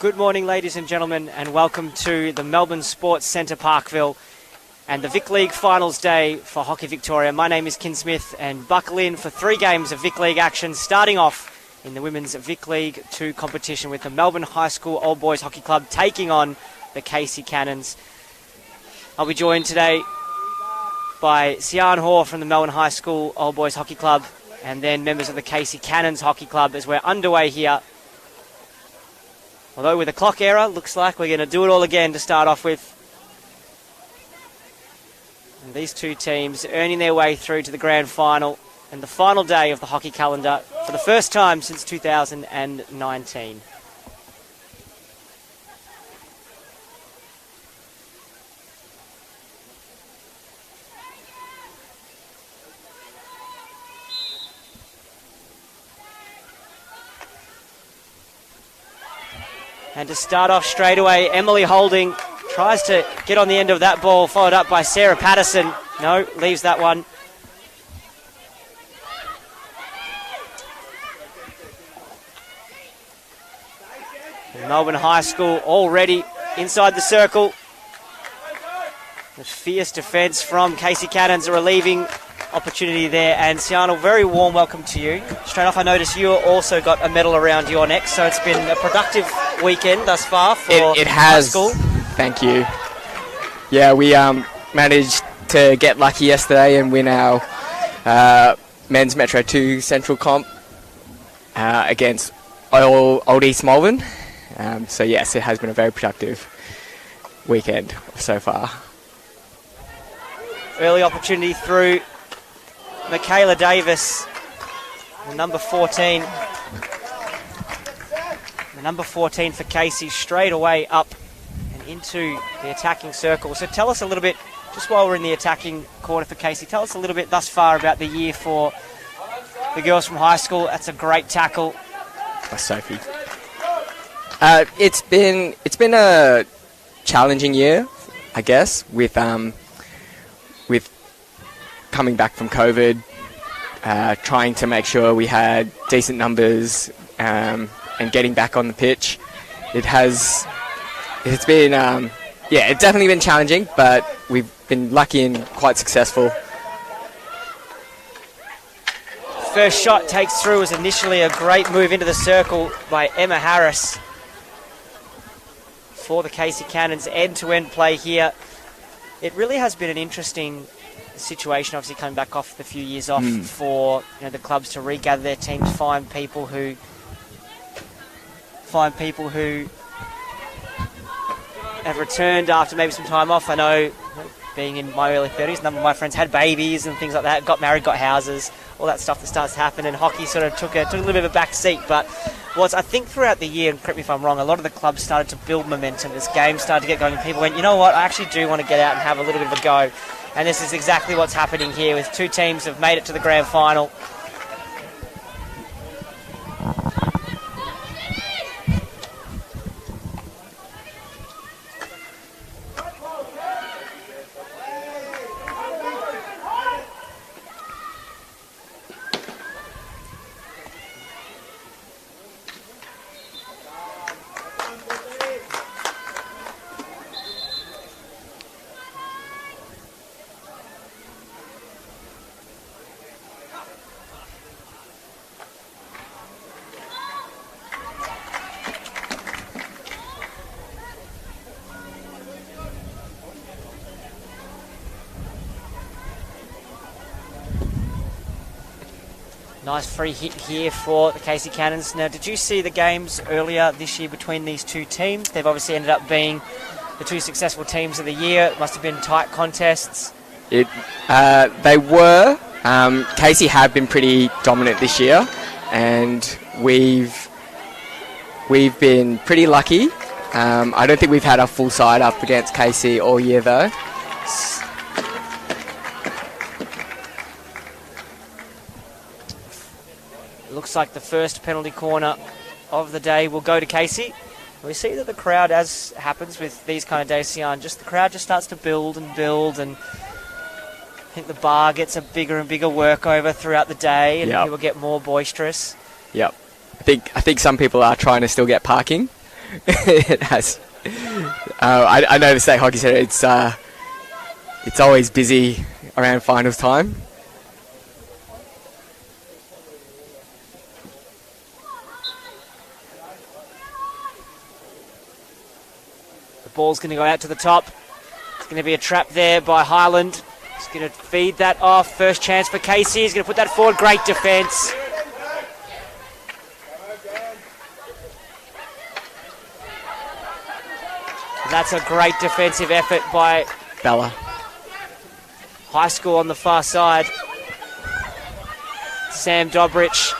Good morning, ladies and gentlemen, and welcome to the Melbourne Sports Centre Parkville and the Vic League Finals Day for Hockey Victoria. My name is Kin Smith, and buckle in for 3 games of Vic League action, starting off in the Women's Vic League 2 competition with the Melbourne High School Old Boys Hockey Club taking on the Casey Cannons. I'll be joined today by Sian Hoare from the Melbourne High School Old Boys Hockey Club, and then members of the Casey Cannons Hockey Club as we're underway here. Although with a clock error, looks like we're going to do it all again to start off with. And these two teams earning their way through to the grand final and the final day of the hockey calendar for the first time since 2019. And to start off straight away, Emily Holding tries to get on the end of that ball, followed up by Sarah Patterson. No, leaves that one. Melbourne High School already inside the circle. The fierce defence from Casey Cannons, a relieving opportunity there. And Siana, very warm welcome to you. Straight off, I noticed you also got a medal around your neck, so it's been a productive weekend thus far for it has. High School. Thank you. Yeah, we managed to get lucky yesterday and win our men's Metro 2 Central Comp against Old East Melbourne. So yes, it has been a very productive weekend so far. Early opportunity through Mikayla Davis, the number 14. The number 14 for Casey, straight away up and into the attacking circle. So tell us a little bit, just while we're in the attacking corner for Casey, tell us a little bit thus far about the year for the girls from high school. That's a great tackle. By Sophie. It's been a challenging year, I guess, with coming back from COVID, trying to make sure we had decent numbers and getting back on the pitch. It's definitely been challenging, but we've been lucky and quite successful. First shot takes through was initially a great move into the circle by Emma Harris for the Casey Cannons. End-to-end play here. It really has been an interesting situation, obviously coming back off the few years off for the clubs to regather their teams, find people who have returned after maybe some time off. I know, being in my early 30s, a number of my friends had babies and things like that, got married, got houses, all that stuff that starts to happen, and hockey sort of took a little bit of a back seat. But I think throughout the year, and correct me if I'm wrong, a lot of the clubs started to build momentum as games started to get going, and people went, you know what, I actually do want to get out and have a little bit of a go. And this is exactly what's happening here, with 2 teams have made it to the grand final. Nice free hit here for the Casey Cannons. Now, did you see the games earlier this year between these two teams? They've obviously ended up being the 2 successful teams of the year. It must have been tight contests. They were. Casey have been pretty dominant this year, and we've been pretty lucky. I don't think we've had a full side up against Casey all year though. Looks like the first penalty corner of the day will go to Casey. We see that the crowd, as happens with these kind of days, Sian, the crowd just starts to build, and I think the bar gets a bigger and bigger workover throughout the day, and people get more boisterous. Yep. I think some people are trying to still get parking, It has. I know the State Hockey Centre, it's always busy around finals time. The ball's going to go out to the top. It's going to be a trap there by Highland. He's going to feed that off. First chance for Casey. He's going to put that forward. Great defence. That's a great defensive effort by Bella. High School on the far side. Sam Dobrich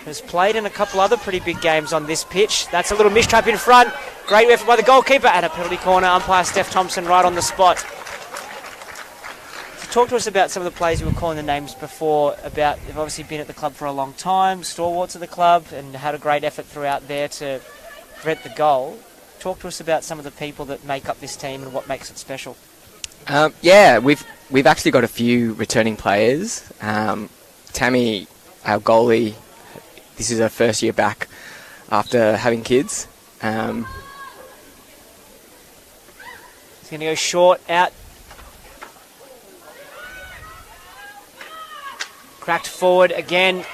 has played in a couple other pretty big games on this pitch. That's a little mistrap in front. Great effort by the goalkeeper and a penalty corner. Umpire Steph Thompson right on the spot. So talk to us about some of the players you were calling the names before. About they've obviously been at the club for a long time, stalwarts of the club, and had a great effort throughout there to prevent the goal. Talk to us about some of the people that make up this team and what makes it special. Yeah, we've actually got a few returning players. Tammy, our goalie, this is her first year back after having kids. He's going to go short, out. Cracked forward again.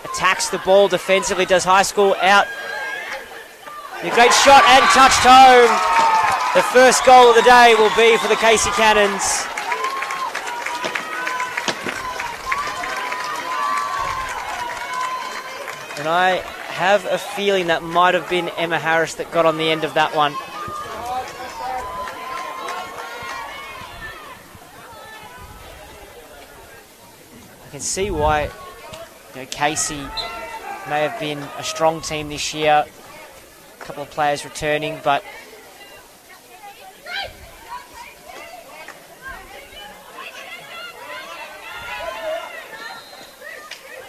Attacks the ball defensively, does High School, out. A great shot and touched home. The first goal of the day will be for the Casey Cannons. And I have a feeling that might have been Emma Harris that got on the end of that one. I can see why Casey may have been a strong team this year. A couple of players returning, but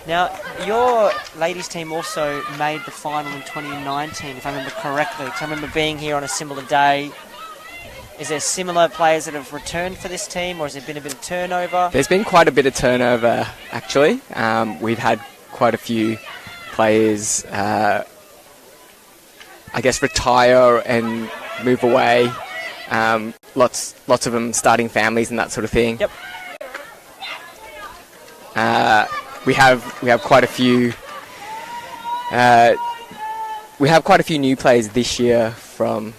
now your ladies team also made the final in 2019, if I remember correctly. Because I remember being here on a similar day. Is there similar players that have returned for this team, or has there been a bit of turnover? There's been quite a bit of turnover, actually. We've had quite a few players I guess retire and move away. Lots of them starting families and that sort of thing. Yep. We have quite a few. We have quite a few new players this year from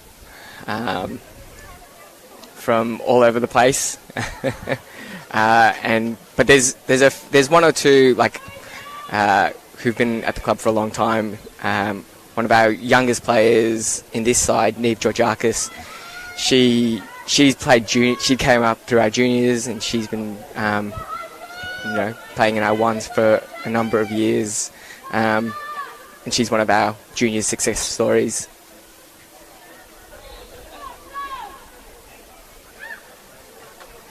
all over the place. But there's one or two who've been at the club for a long time. One of our youngest players in this side, Neve Georgiakis, she's played junior. She came up through our juniors, and she's been playing in our ones for a number of years. And she's one of our junior success stories.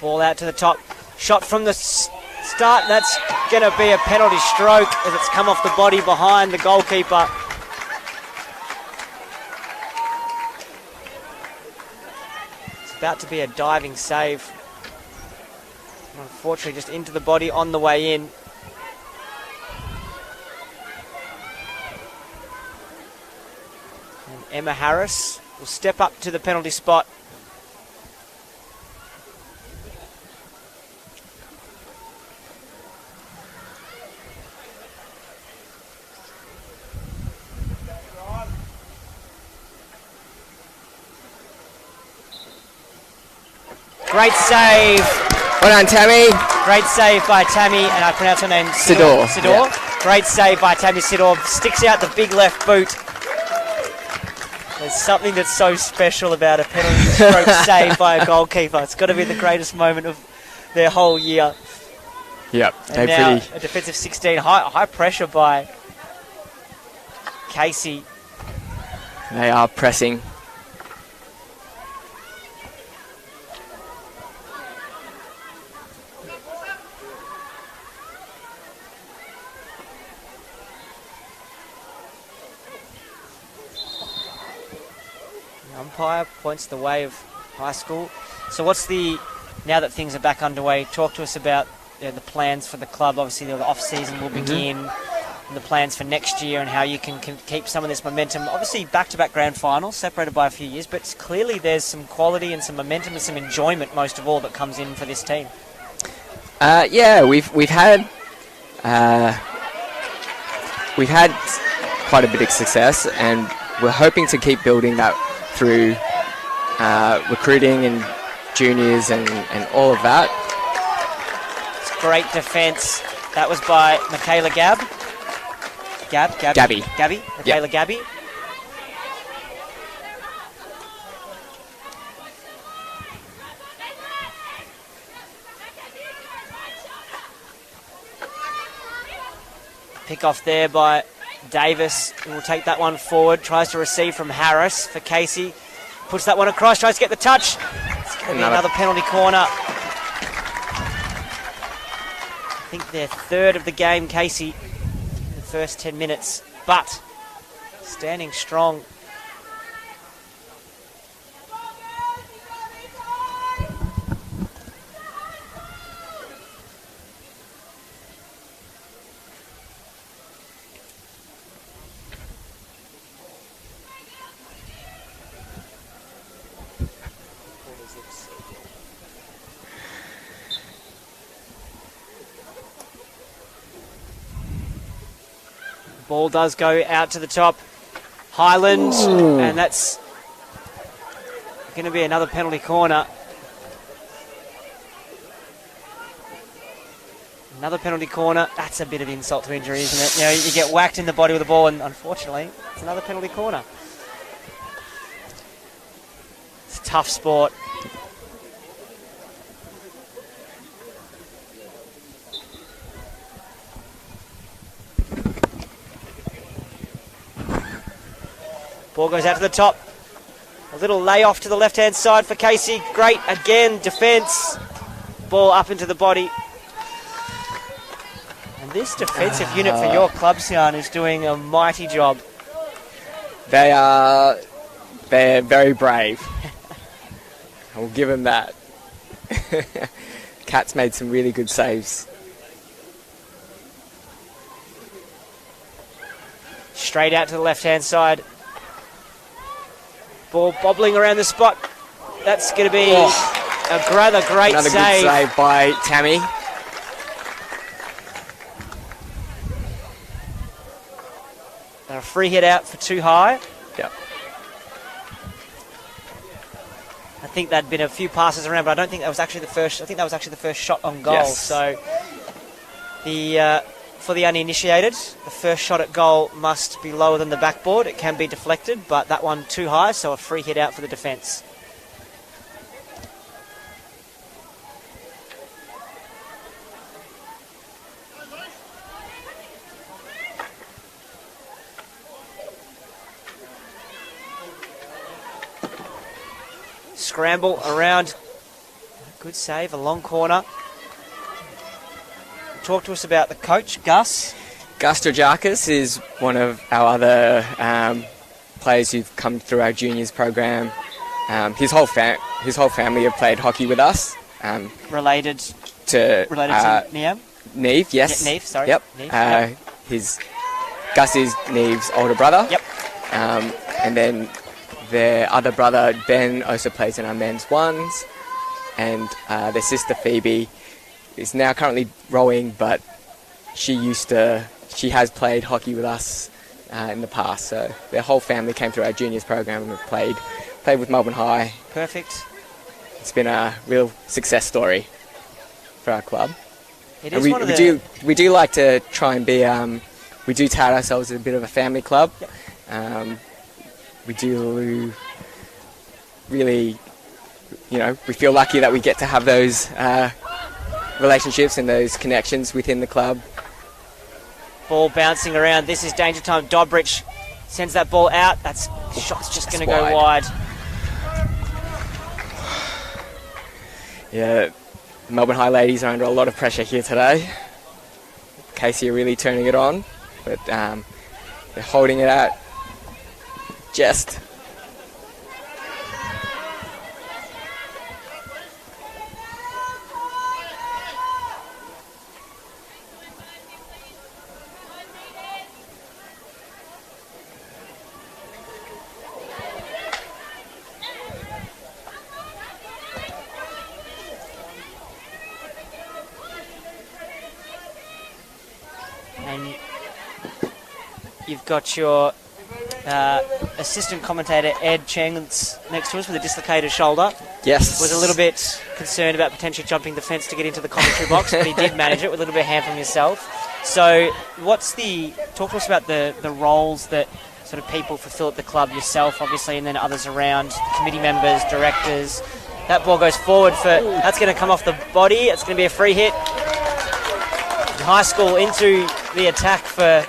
Ball out to the top. Shot from the start. That's going to be a penalty stroke as it's come off the body behind the goalkeeper. About to be a diving save. Unfortunately, just into the body on the way in. And Emma Harris will step up to the penalty spot. Great save. Well done, Tammy. Great save by Tammy, and I pronounce her name Sidor. Yeah. Great save by Tammy Sidor. Sticks out the big left boot. There's something that's so special about a penalty stroke save by a goalkeeper. It's got to be the greatest moment of their whole year. Yep, and now a defensive 16. High pressure by Casey. They are pressing. Umpire points the way of High School. So now that things are back underway, talk to us about the plans for the club. Obviously the off-season will begin. and the plans for next year and how you can keep some of this momentum. Obviously, back-to-back grand finals, separated by a few years, but clearly there's some quality and some momentum and some enjoyment, most of all, that comes in for this team. Yeah, we've had quite a bit of success, and we're hoping to keep building that through recruiting and juniors and all of that. It's great defence. That was by Mikayla Gabby. Mikayla Gabby. Pick off there by Davis, who will take that one forward. Tries to receive from Harris for Casey. Puts that one across, tries to get the touch. It's going to be another penalty corner. I think they're third of the game, Casey, in the first 10 minutes. But standing strong. Ball does go out to the top. Highland, and that's going to be another penalty corner. Another penalty corner. That's a bit of insult to injury, isn't it? You know, you get whacked in the body with the ball, and unfortunately, it's another penalty corner. It's a tough sport. Ball goes out to the top. A little layoff to the left-hand side for Casey. Great, again, defence. Ball up into the body. And this defensive unit for your club, Sian, is doing a mighty job. They're very brave. I will give them that. Cat's made some really good saves. Straight out to the left-hand side. Ball bobbling around the spot. That's going to be another great Another save. good save by Tammy. And a free hit out for too high. Yep. I think there'd been a few passes around, but I don't think that was actually the first. I think that was actually the first shot on goal. Yes. So for the uninitiated, the first shot at goal must be lower than the backboard. It can be deflected, but that one too high, so a free hit out for the defence. Scramble around. Good save, a long corner. Talk to us about the coach, Gus. Gus Drojakis is one of our other players who've come through our juniors program. His whole family have played hockey with us. Related to Niamh? Neve, yes. Yeah, Neve, sorry. Yep. Neve, yep. Gus is Neve's older brother. Yep. And then their other brother, Ben, also plays in our men's ones. And their sister, Phoebe, is now currently rowing, but she has played hockey with us in the past. So their whole family came through our juniors program and have played with Melbourne High. Perfect. It's been a real success story for our club. It is we do like to try and be. We do tout ourselves as a bit of a family club. Yep. We do really, we feel lucky that we get to have those relationships and those connections within the club. Ball bouncing around. This is danger time. Dobrich sends that ball out. Shot's just going to go wide. Yeah, Melbourne High ladies are under a lot of pressure here today. Casey are really turning it on, but they're holding it out. Just. you've got your assistant commentator Ed Cheng next to us with a dislocated shoulder. Yes. Was a little bit concerned about potentially jumping the fence to get into the commentary box, but he did manage it with a little bit of hand from yourself. So talk to us about the roles that sort of people fulfill at the club, yourself obviously, and then others around, committee members, directors. That ball goes forward that's going to come off the body. It's going to be a free hit. High school into the attack for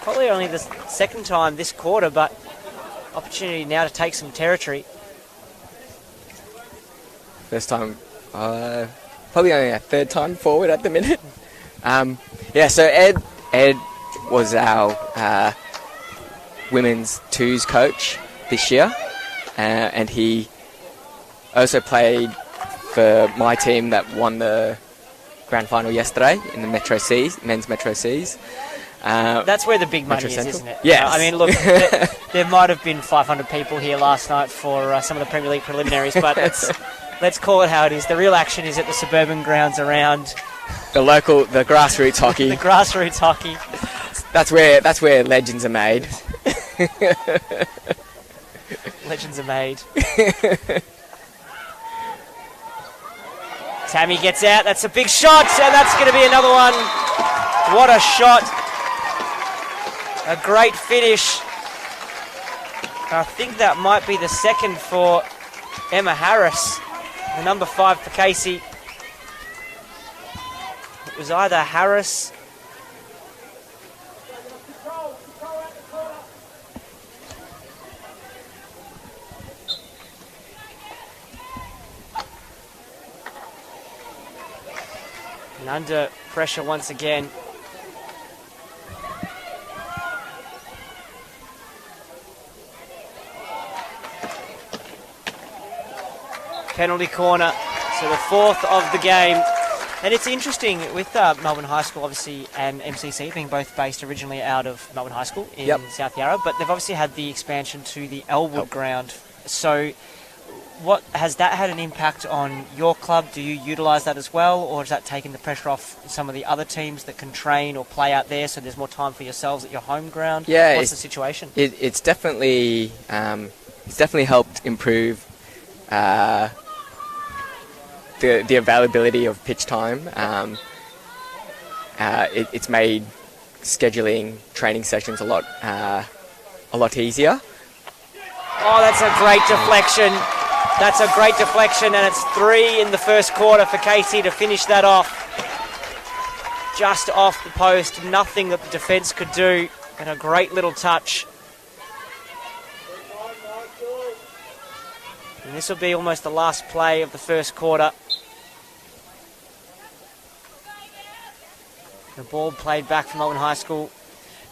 probably only the second time this quarter, but opportunity now to take some territory. First time, probably only a third time forward at the minute. So Ed was our women's twos coach this year, and he also played for my team that won the grand final yesterday in the Metro C's, men's Metro C's. That's where the big money Metro is, Central. isn't it? Yes. I mean, look, there might have been 500 people here last night for some of the Premier League preliminaries, but let's call it how it is. The real action is at the suburban grounds around the grassroots hockey. The grassroots hockey. That's where legends are made. Legends are made. Tammy gets out. That's a big shot, and that's going to be another one. What a shot. A great finish. I think that might be the second for Emma Harris, the number 5 for Casey. It was either Harris... And under pressure once again. Penalty corner, so the 4th of the game. And it's interesting with Melbourne High School, obviously, and MCC being both based originally out of Melbourne High School in South Yarra, but they've obviously had the expansion to the Elwood ground. So has that had an impact on your club? Do you utilise that as well, or has that taken the pressure off some of the other teams that can train or play out there, so there's more time for yourselves at your home ground? Yeah, what's the situation? It's definitely helped improve the availability of pitch time. It's made scheduling training sessions a lot easier. Oh, that's a great deflection. That's a great deflection, and it's 3 in the first quarter for Casey to finish that off. Just off the post, nothing that the defence could do, and a great little touch. And this will be almost the last play of the first quarter. The ball played back from Melbourne High School.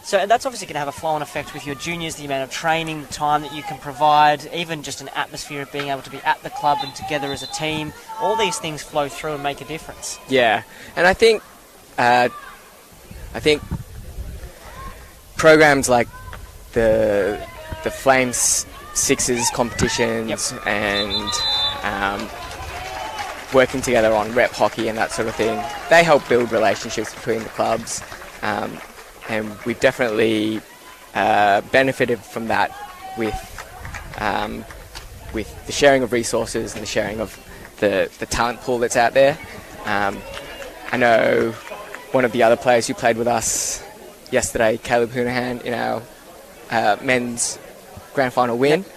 So that's obviously going to have a flow-on effect with your juniors, the amount of training, the time that you can provide, even just an atmosphere of being able to be at the club and together as a team. All these things flow through and make a difference. Yeah, and I think programs like the Flames Sixes competitions and working together on rep hockey and that sort of thing, they help build relationships between the clubs. And we've definitely benefited from that with the sharing of resources and the sharing of the talent pool that's out there. I know one of the other players who played with us yesterday, Caleb Hounahan, in our men's grand final win. Yep.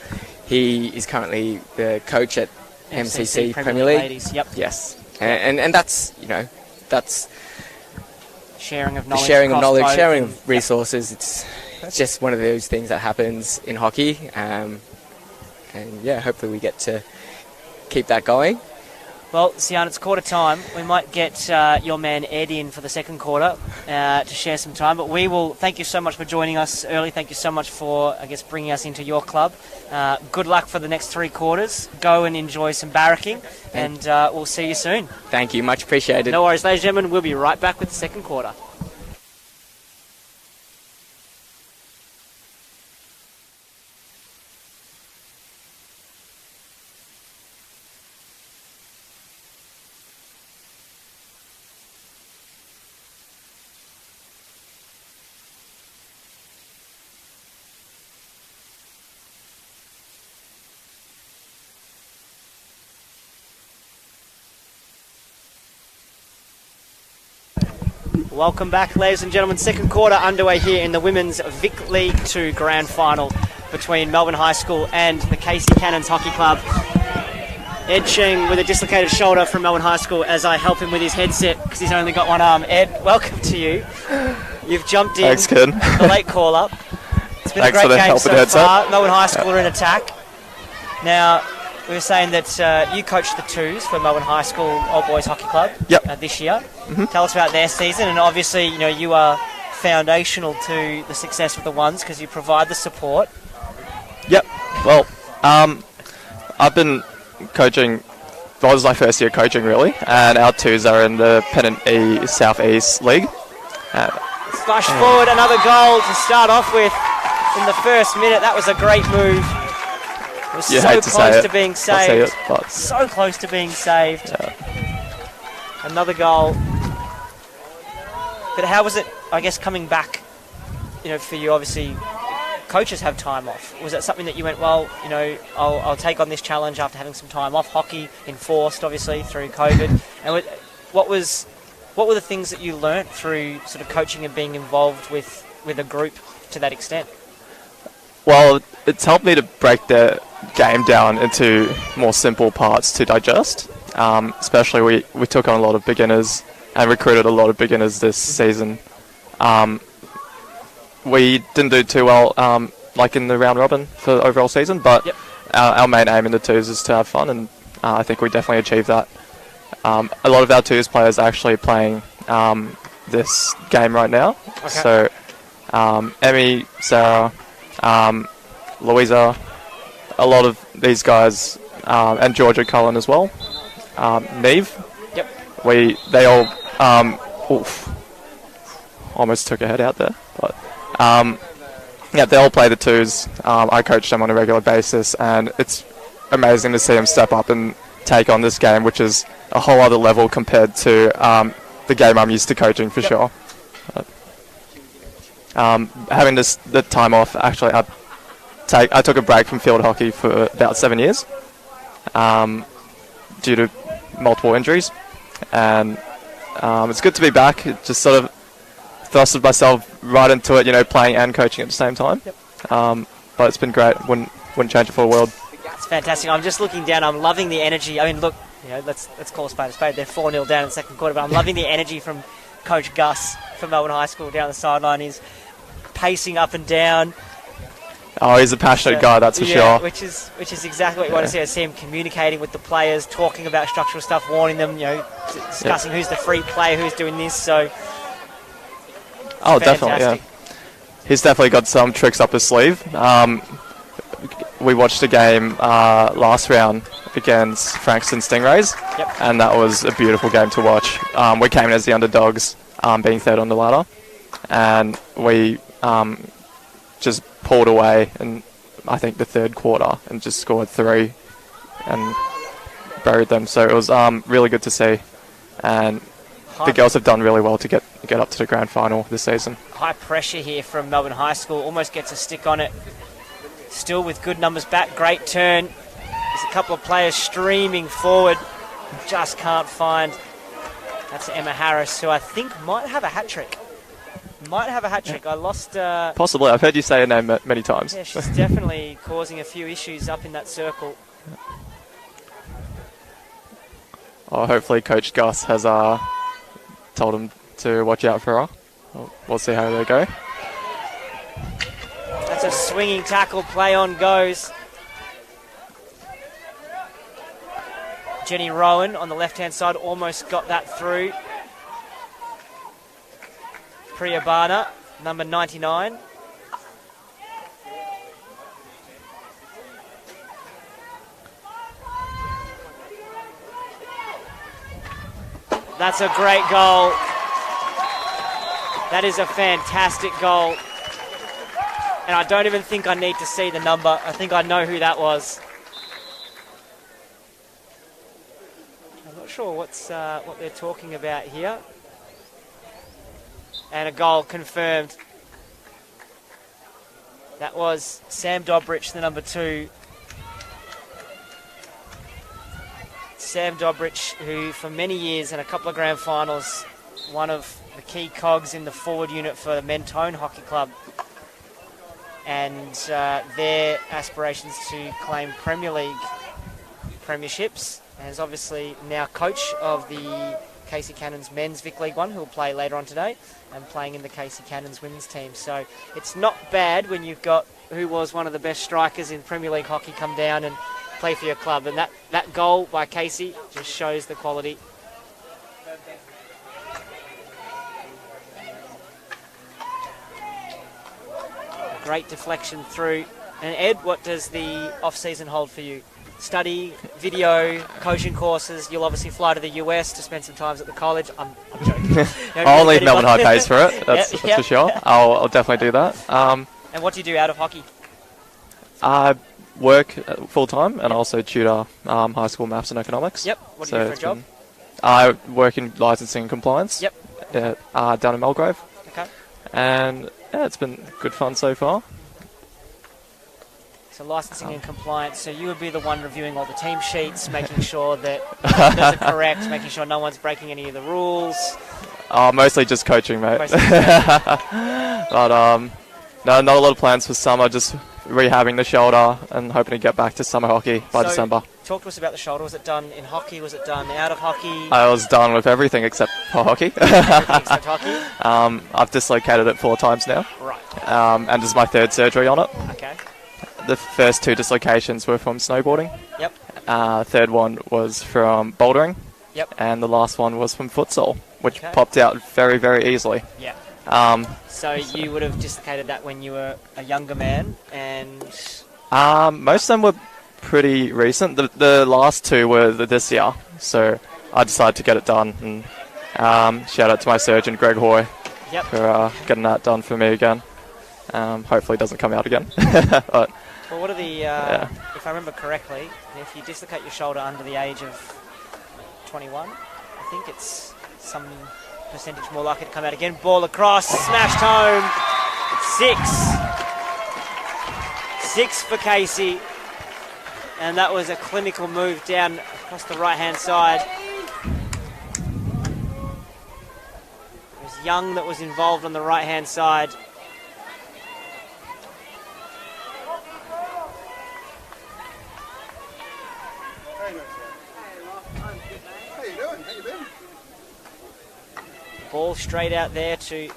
He is currently the coach at MCC Premier League. Ladies. Yep. Yes, and that's that's sharing of knowledge, sharing of resources. It's just one of those things that happens in hockey, and hopefully we get to keep that going. Well, Sian, it's quarter time. We might get your man Ed in for the second quarter to share some time. But we will thank you so much for joining us early. Thank you so much for, bringing us into your club. Good luck for the next 3 quarters. Go and enjoy some barracking, and we'll see you soon. Thank you. Much appreciated. No worries, ladies and gentlemen. We'll be right back with the second quarter. Welcome back, ladies and gentlemen. Second quarter underway here in the Women's Vic League 2 Grand Final between Melbourne High School and the Casey Cannons Hockey Club. Ed Cheng with a dislocated shoulder from Melbourne High School as I help him with his headset because he's only got one arm. Ed, welcome to you. You've jumped in. Thanks, kid. The late call-up. It's been Thanks a great for the game help so with the headset. far. Melbourne High School are in attack. Now, we were saying that you coached the twos for Melbourne High School Old Boys Hockey Club this year. Mm-hmm. Tell us about their season, and obviously, you are foundational to the success of the ones because you provide the support. Yep. Well, I've been coaching. That was my first year coaching, really, and our twos are in the Pennant E Southeast League. Flash forward, another goal to start off with in the first minute. That was a great move. It was so close to being saved. So close to being saved. Yeah. Another goal. But how was it, I guess, coming back, for you? Obviously, coaches have time off. Was that something that you went, well, I'll take on this challenge after having some time off? Hockey enforced, obviously, through COVID. And what were the things that you learnt through sort of coaching and being involved with a group to that extent? Well, it's helped me to break the game down into more simple parts to digest. Especially we took on a lot of beginners and recruited a lot of beginners this season. We didn't do too well like in the round robin for the overall season, but our main aim in the twos is to have fun, and I think we definitely achieved that. A lot of our twos players are actually playing this game right now. Okay. So Emmy, Sarah, Louisa, a lot of these guys, and Georgia Cullen as well. Neve. Yep. They all almost took a head out there, but they all play the twos. I coach them on a regular basis, and it's amazing to see them step up and take on this game, which is a whole other level compared to the game I'm used to coaching for sure. Having the time off, actually, I took a break from field hockey for about 7 years due to multiple injuries, and it's good to be back. It just sort of thrusted myself right into it, playing and coaching at the same time. But it's been great. Wouldn't change it for the world. It's fantastic. I'm just looking down. I'm loving the energy. I mean, look, let's call a spade a spade. They're 4-0 down in the second quarter, but I'm loving the energy from Coach Gus from Melbourne High School down the sideline. He's pacing up and down. Oh, he's a passionate guy, that's for sure. Which is exactly what you want to see. I see him communicating with the players, talking about structural stuff, warning them, discussing who's the free player, who's doing this. So, definitely, yeah. He's definitely got some tricks up his sleeve. We watched a game last round against Frankston Stingrays, and that was a beautiful game to watch. We came in as the underdogs, being third on the ladder, and we just pulled away in, I think, the third quarter and just scored 3 and buried them. So it was really good to see, and the girls have done really well to get up to the grand final this season. High pressure here from Melbourne High School, almost gets a stick on it. Still with good numbers back, great turn. There's a couple of players streaming forward, just can't find. That's Emma Harris, who I think might have a hat-trick. I lost... Possibly, I've heard you say her name many times. Yeah, she's definitely causing a few issues up in that circle. Hopefully Coach Gus has told him to watch out for her. We'll see how they go. That's a swinging tackle, play on goes. Jenny Rowan on the left-hand side almost got that through. Priyabana, number 99. That's a great goal. That is a fantastic goal. And I don't even think I need to see the number. I think I know who that was. I'm not sure what they're talking about here. And a goal confirmed. That was Sam Dobrich, the number 2. Sam Dobrich, who for many years and a couple of grand finals, one of the key cogs in the forward unit for the Mentone Hockey Club, and their aspirations to claim Premier League premierships, and is obviously now coach of the Casey Cannons men's Vic League 1, who will play later on today, and playing in the Casey Cannons women's team. So it's not bad when you've got who was one of the best strikers in Premier League hockey come down and play for your club. And that goal by Casey just shows the quality. A great deflection through. And Ed, what does the off-season hold for you? Study, video, coaching courses. You'll obviously fly to the US to spend some time at the college. I'm joking. I'll leave Melbourne High pays for it. That's for sure. I'll definitely do that. And what do you do out of hockey? I work full-time and also tutor high school maths and economics. Yep. What do you do for a job? I work in licensing and compliance. Yep. Down in Mulgrave. Okay. And yeah, it's been good fun so far. So licensing and compliance. So you would be the one reviewing all the team sheets, making sure that those are correct, making sure no one's breaking any of the rules. Mostly just coaching, mate. But no, not a lot of plans for summer. Just rehabbing the shoulder and hoping to get back to summer hockey by December. Talk to us about the shoulder. Was it done in hockey? Was it done out of hockey? I was done with everything except for hockey. Everything except hockey? I've dislocated it 4 times now. Right. And this is my 3rd surgery on it. Okay. The first 2 dislocations were from snowboarding. Yep. 3rd one was from bouldering. Yep. And the last one was from futsal, which popped out very, very easily. Yeah. So you would have dislocated that when you were a younger man, and most of them were pretty recent. The last 2 were this year, so I decided to get it done. And shout out to my surgeon, Greg Hoy, for getting that done for me again. Hopefully it doesn't come out again. But, well, what are the, if I remember correctly, if you dislocate your shoulder under the age of 21, I think it's some percentage more likely to come out again. Ball across, smashed home. It's 6 for Casey. And that was a clinical move down across the right-hand side. It was Young that was involved on the right-hand side. Ball straight out there to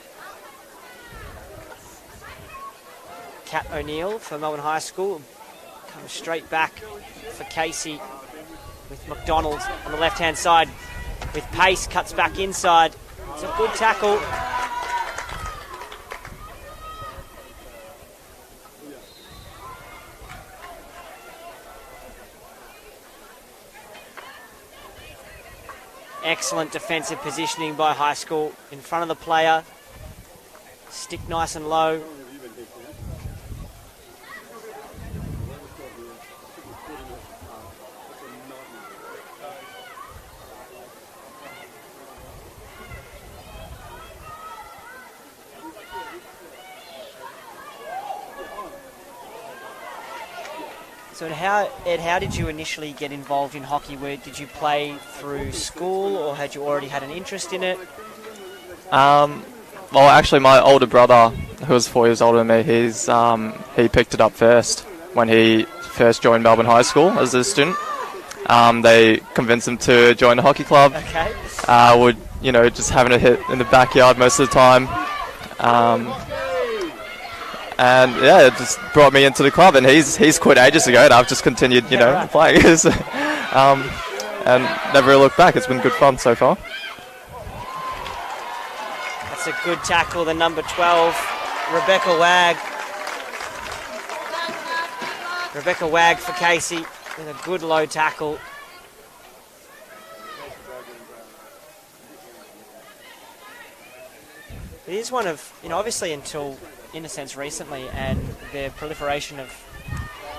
Kat O'Neill for Melbourne High School. Comes straight back for Casey with McDonald on the left-hand side. With pace, cuts back inside. It's a good tackle. Excellent defensive positioning by High School in front of the player. Stick nice and low. So how did you initially get involved in hockey? Did you play through school, or had you already had an interest in it? Well, actually, my older brother, who was 4 years older than me, he picked it up first when he first joined Melbourne High School as a student. They convinced him to join the hockey club. Okay. Just having a hit in the backyard most of the time. And yeah, it just brought me into the club, and he's quit ages ago, and I've just continued, playing. And never really looked back. It's been good fun so far. That's a good tackle, the number 12, Rebecca Wagg. Rebecca Wagg for Casey with a good low tackle. It is one of, obviously until, in a sense, recently, and the proliferation of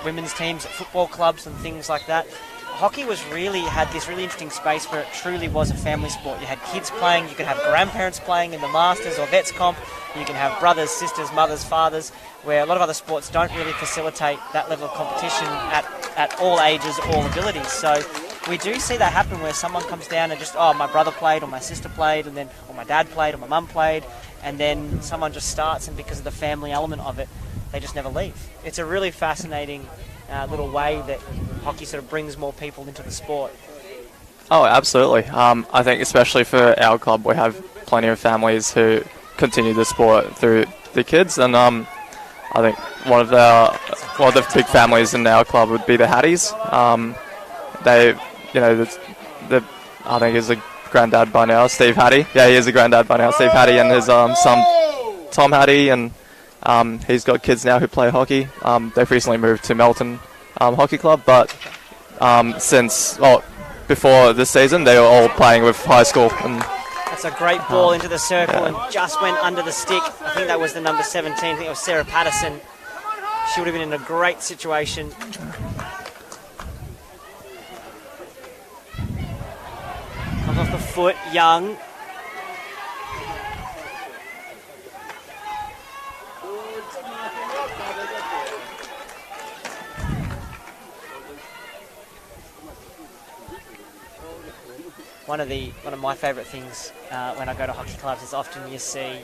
women's teams at football clubs and things like that, hockey had this really interesting space where it truly was a family sport. You had kids playing, you could have grandparents playing in the Masters or Vets Comp, you can have brothers, sisters, mothers, fathers, where a lot of other sports don't really facilitate that level of competition at all ages, all abilities. So we do see that happen where someone comes down and just, oh, my brother played, or my sister played, and then, or my dad played, or my mum played, and then someone just starts, and because of the family element of it, they just never leave. It's a really fascinating little way that hockey sort of brings more people into the sport. Oh, absolutely. I think especially for our club, we have plenty of families who continue the sport through the kids, and I think one of the big families in our club would be the Hatties. They, I think is a granddad by now, Steve Hattie. Yeah, he is a granddad by now, Steve Hattie, and his son Tom Hattie, and he's got kids now who play hockey. They've recently moved to Melton Hockey Club, but before this season, they were all playing with high school. And that's a great ball into the circle and just went under the stick. I think that was the number 17. I think it was Sarah Patterson. She would have been in a great situation. Comes off the foot, Young. One of my favourite things when I go to hockey clubs is often you see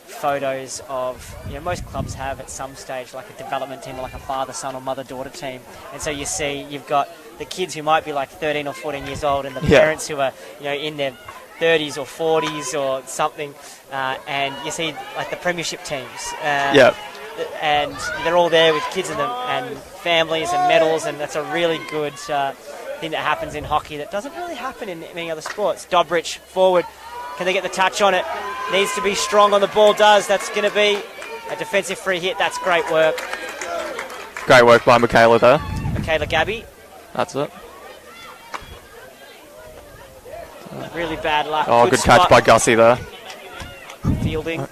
photos of, most clubs have at some stage like a development team, or like a father-son or mother-daughter team, and so you've got the kids who might be like 13 or 14 years old, and the parents who are in their 30s or 40s or something, and you see like the premiership teams. And they're all there with kids in them and families and medals, and that's a really good thing that happens in hockey that doesn't really happen in many other sports. Dobrich forward. Can they get the touch on it? Needs to be strong on the ball. Does. That's going to be a defensive free hit. That's great work. Great work by Mikayla there. Mikayla Gabby. That's it. Really bad luck. Oh, good catch by Gussie there. Fielding.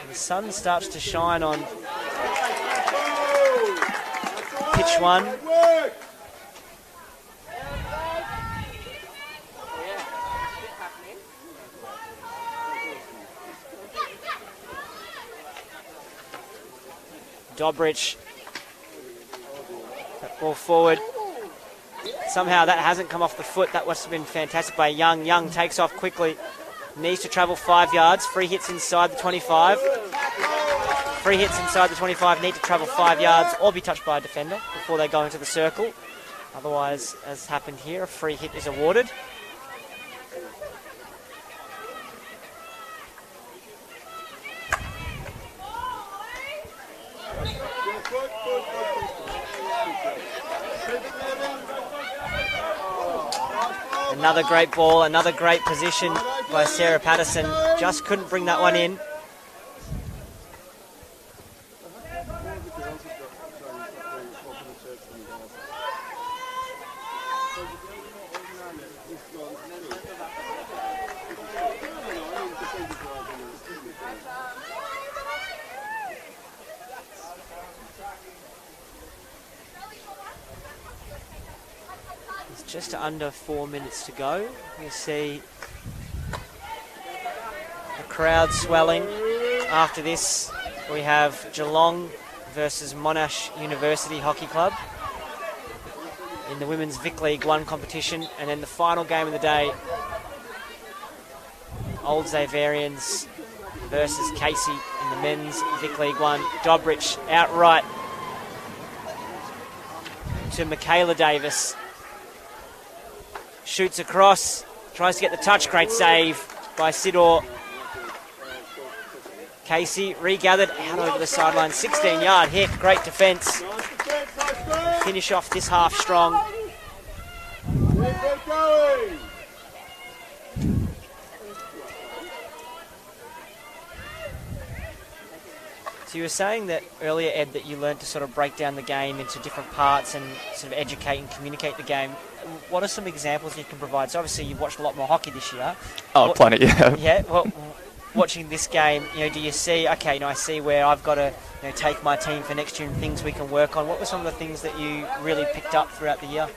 The sun starts to shine on pitch one. Dobrich. That ball forward. Somehow that hasn't come off the foot. That must have been fantastic by Young. Young takes off quickly. Needs to travel 5 yards. Free hits inside the 25. Free hits inside the 25. Need to travel 5 yards or be touched by a defender before they go into the circle. Otherwise, as happened here, a free hit is awarded. Another great ball, another great position by Sarah Patterson. Just couldn't bring that one in. Just under 4 minutes to go. You see the crowd swelling. After this, we have Geelong versus Monash University Hockey Club in the Women's Vic League 1 competition. And then the final game of the day, Old Xaverians versus Casey in the Men's Vic League 1. Dobrich outright to Michaela Davis. Shoots across, tries to get the touch. Great save by Sidor. Casey regathered out over the sideline. 16-yard hit. Great defence. Finish off this half strong. So you were saying that earlier, Ed, that you learned to sort of break down the game into different parts and sort of educate and communicate the game. What are some examples you can provide? So obviously you've watched a lot more hockey this year. Oh, plenty, yeah. Yeah, well, watching this game, do you see, okay, I see where I've got to take my team for next year and things we can work on. What were some of the things that you really picked up throughout the year?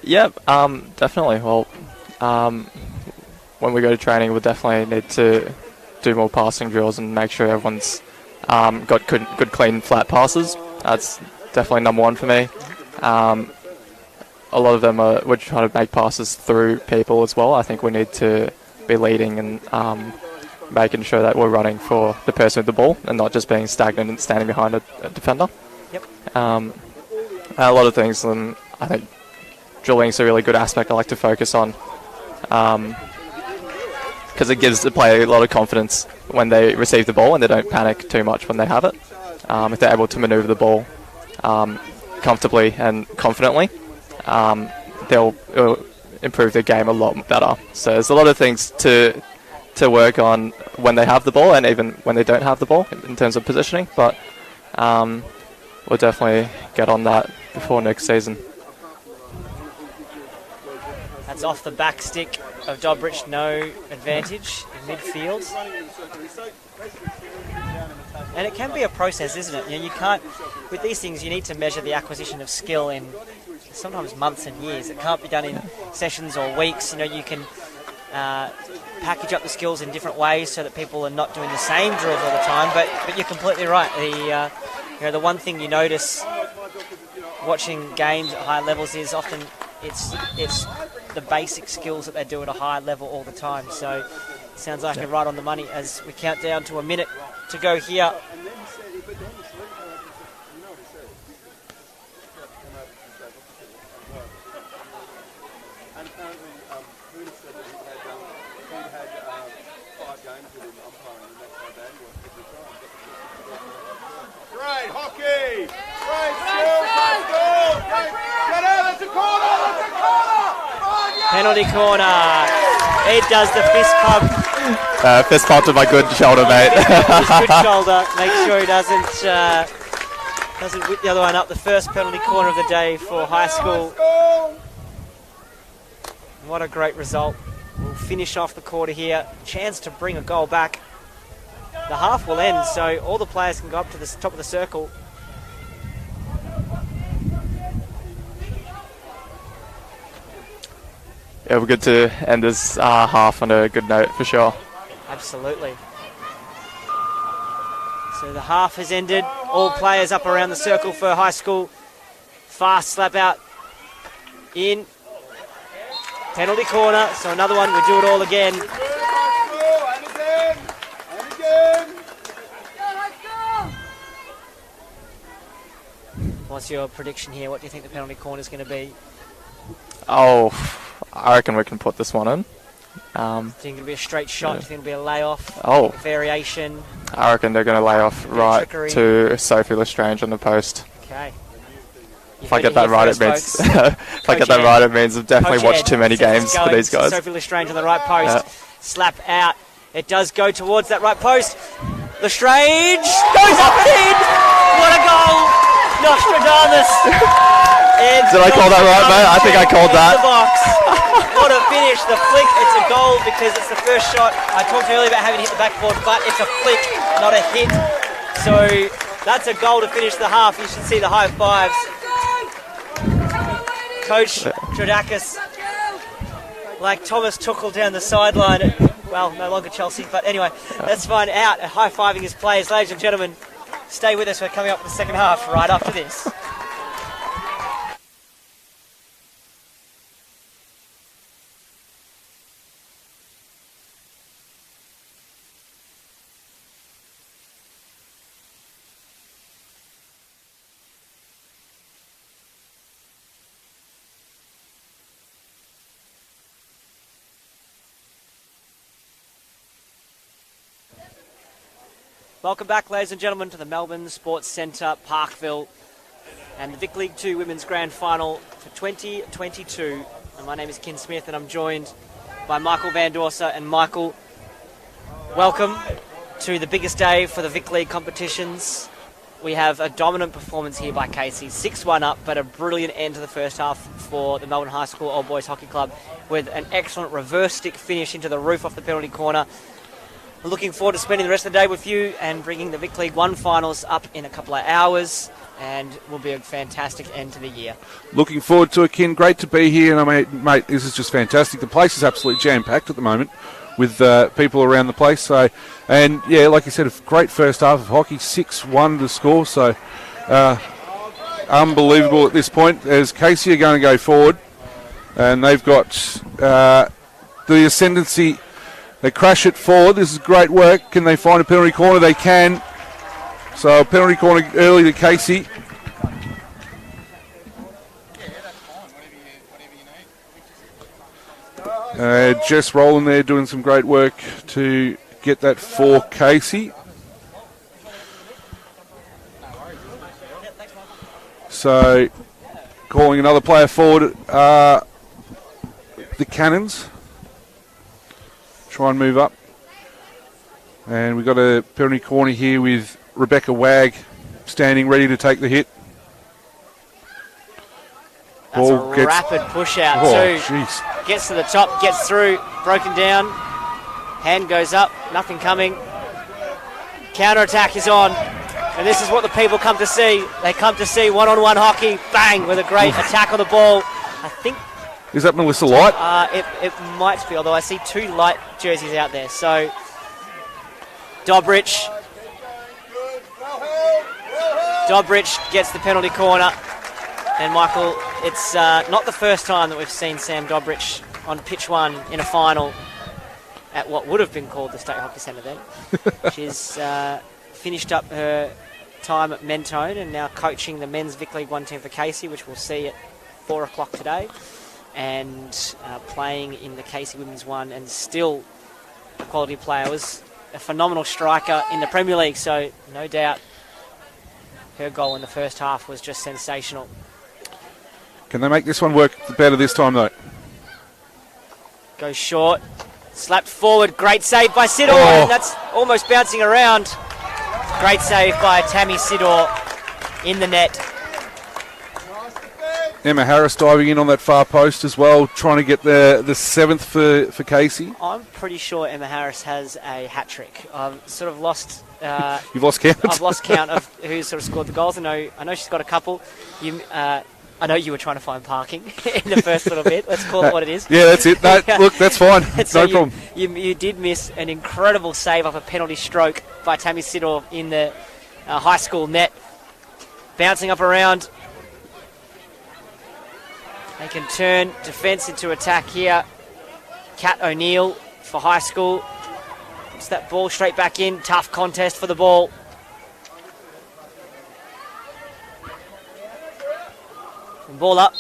Yeah, definitely. Well, when we go to training, we'll definitely need to do more passing drills and make sure everyone's got good, clean, flat passes. That's definitely number one for me. A lot of them we're trying to make passes through people as well. I think we need to be leading and making sure that we're running for the person with the ball and not just being stagnant and standing behind a defender. Yep. A lot of things, and I think drilling's a really good aspect I like to focus on because it gives the player a lot of confidence when they receive the ball and they don't panic too much when they have it. If they're able to manoeuvre the ball comfortably and confidently, it'll improve their game a lot better. So there's a lot of things to work on when they have the ball and even when they don't have the ball in terms of positioning, but we'll definitely get on that before next season. That's off the back stick of Dobrich, no advantage in midfield. And it can be a process, isn't it? You can't, with these things, you need to measure the acquisition of skill in sometimes months and years. It can't be done in sessions or weeks. You can package up the skills in different ways so that people are not doing the same drills all the time. But you're completely right. The one thing you notice watching games at high levels is often it's the basic skills that they do at a high level all the time. So it sounds like you're right on the money as we count down to a minute to go here. Great hockey! Great skill! Great goal! Get out! That's a corner! That's a corner! Penalty corner. It does the fist pump. Fist pump to my good shoulder, mate. His good shoulder. Make sure he doesn't whip the other one up. The first penalty corner of the day for high school. What a great result. We'll finish off the quarter here. Chance to bring a goal back. The half will end, so all the players can go up to the top of the circle. Yeah, we're good to end this half on a good note for sure. Absolutely. So the half has ended. All players up around the circle for high school. Fast slap out. In. Penalty corner. So another one. We do it all again. What's your prediction here? What do you think the penalty corner is going to be? Oh, I reckon we can put this one in. Do you think it'll be a straight shot? Do you think it'll be a layoff? Oh. Variation? I reckon they're going to lay off right trickery. to Sophie Lestrange on the post. Okay. If I get that right, it means I've definitely watched too many games for these guys. Sophie Lestrange on the right post. Slap out. It does go towards that right post. Lestrange goes up and in. What a goal! Nostradamus. Did I call that right, mate? I think I called that. The box. What a finish. The flick. It's a goal because it's the first shot. I talked earlier about having to hit the backboard, but it's a flick, not a hit. So that's a goal to finish the half. You should see the high fives. Coach Trodakis, like Thomas Tuchel down the sideline. Well, no longer Chelsea, but anyway, let's find out. High-fiving his players. Ladies and gentlemen, stay with us. We're coming up with the second half right after this. Welcome back, ladies and gentlemen, to the Melbourne Sports Centre, Parkville, and the Vic League 2 Women's Grand Final for 2022. And my name is Ken Smith, and I'm joined by Michael Van Dorsa. And Michael, welcome to the biggest day for the Vic League competitions. We have a dominant performance here by Casey, 6-1 up, but a brilliant end to the first half for the Melbourne High School Old Boys Hockey Club with an excellent reverse stick finish into the roof off the penalty corner. We're looking forward to spending the rest of the day with you and bringing the Vic League 1 finals up in a couple of hours, and will be a fantastic end to the year. Looking forward to it, Ken. Great to be here, and I mean, mate, this is just fantastic. The place is absolutely jam-packed at the moment with people around the place. So, and yeah, like you said, a great first half of hockey, 6-1 to score. So, unbelievable at this point, as Casey are going to go forward, and they've got the ascendancy. They crash it forward. This is great work. Can they find a penalty corner? They can. So a penalty corner early to Casey. Jess Rowland there doing some great work to get that for Casey. So calling another player forward, the Cannons. Try and move up. And we've got a penalty corner here with Rebecca Wagg standing ready to take the hit. That's a rapid push out too. Geez. Gets to the top, gets through, broken down. Hand goes up, nothing coming. Counter-attack is on. And this is what the people come to see. They come to see one-on-one hockey. Bang, with a great attack on the ball. I think... Is that Melissa Light? It might be, although I see 2 light jerseys out there. So, Dobrich gets the penalty corner. And Michael, it's not the first time that we've seen Sam Dobrich on pitch 1 in a final at what would have been called the State Hockey Centre then. She's finished up her time at Mentone and now coaching the men's Vic League 1 team for Casey, which we'll see at 4 o'clock today, and playing in the Casey Women's 1, and still a quality player. Was a phenomenal striker in the Premier League, so no doubt her goal in the first half was just sensational. Can they make this one work better this time, though? Goes short. Slapped forward. Great save by Sidor. And that's almost bouncing around. Great save by Tammy Sidor in the net. Emma Harris diving in on that far post as well, trying to get the 7th for Casey. I'm pretty sure Emma Harris has a hat-trick. I've sort of lost... You've lost count? I've lost count of who's sort of scored the goals. I know she's got a couple. I know you were trying to find parking in the first little bit. Let's call it what it is. Yeah, that's it. No, look, that's fine. So no problem. You did miss an incredible save off a penalty stroke by Tammy Sidor in the high school net. Bouncing up around. They can turn defence into attack here. Kat O'Neill for high school. Puts that ball straight back in. Tough contest for the ball. And ball up.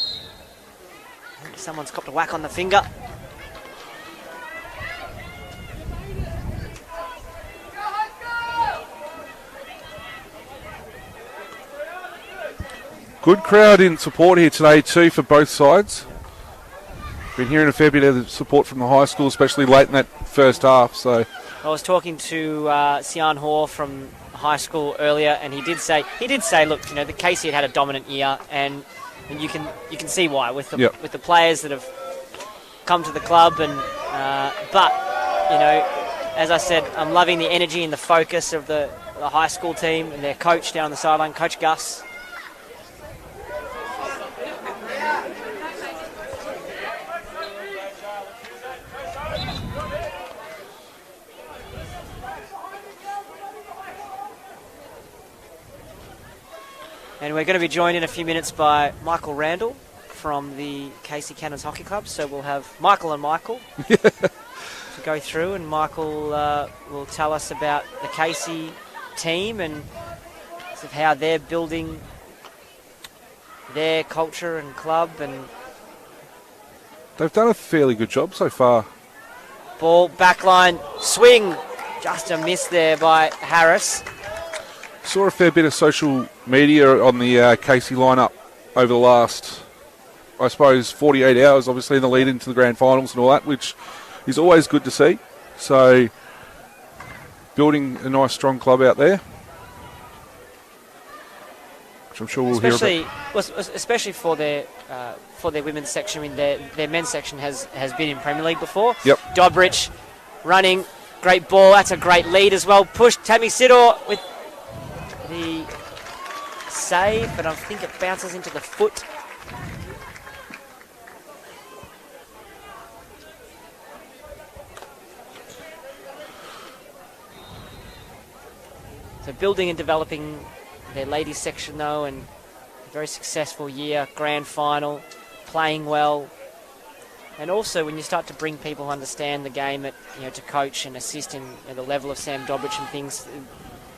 Someone's copped a whack on the finger. Good crowd in support here today too for both sides. Been hearing a fair bit of support from the high school, especially late in that first half. So I was talking to Sian Hoare from high school earlier, and he did say, look, you know, the Casey had a dominant year, and you can see why with the players that have come to the club, and but you know, as I said, I'm loving the energy and the focus of the high school team and their coach down on the sideline, Coach Gus. And we're going to be joined in a few minutes by Michael Randall from the Casey Cannons Hockey Club. So we'll have Michael and Michael to go through, and Michael will tell us about the Casey team and sort of how they're building their culture and club. And they've done a fairly good job so far. Ball, backline, swing. Just a miss there by Harris. Saw a fair bit of social media on the Casey lineup over the last, I suppose, 48 hours, obviously, in the lead into the grand finals and all that, which is always good to see. So, building a nice, strong club out there, which I'm sure we'll hear about. Especially for their women's section. I mean, their men's section has been in Premier League before. Yep. Dobrich running, great ball. That's a great lead as well. Push Tammy Sidor with the save, but I think it bounces into the foot. So building and developing their ladies section though, and very successful year, grand final, playing well. And also when you start to bring people who understand the game to coach and assist in the level of Sam Dobrich and things,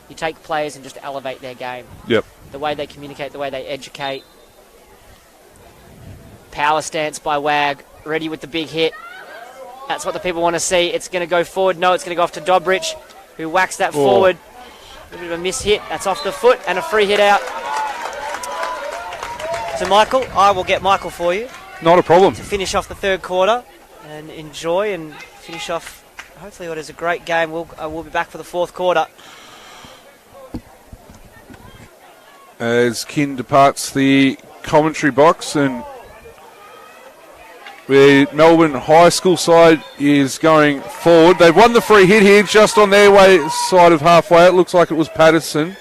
you take players and just elevate their game. Yep. The way they communicate, the way they educate. Power stance by Wagg, ready with the big hit. That's what the people want to see. It's going to go forward. No, it's going to go off to Dobrich, who whacks that forward. A bit of a miss hit. That's off the foot and a free hit out to Michael. I will get Michael for you. Not a problem. To finish off the third quarter and enjoy and finish off hopefully what is a great game. We'll be back for the fourth quarter. As Kin departs the commentary box, and the Melbourne High School side is going forward. They've won the free hit here just on their way side of halfway. It looks like it was Patterson.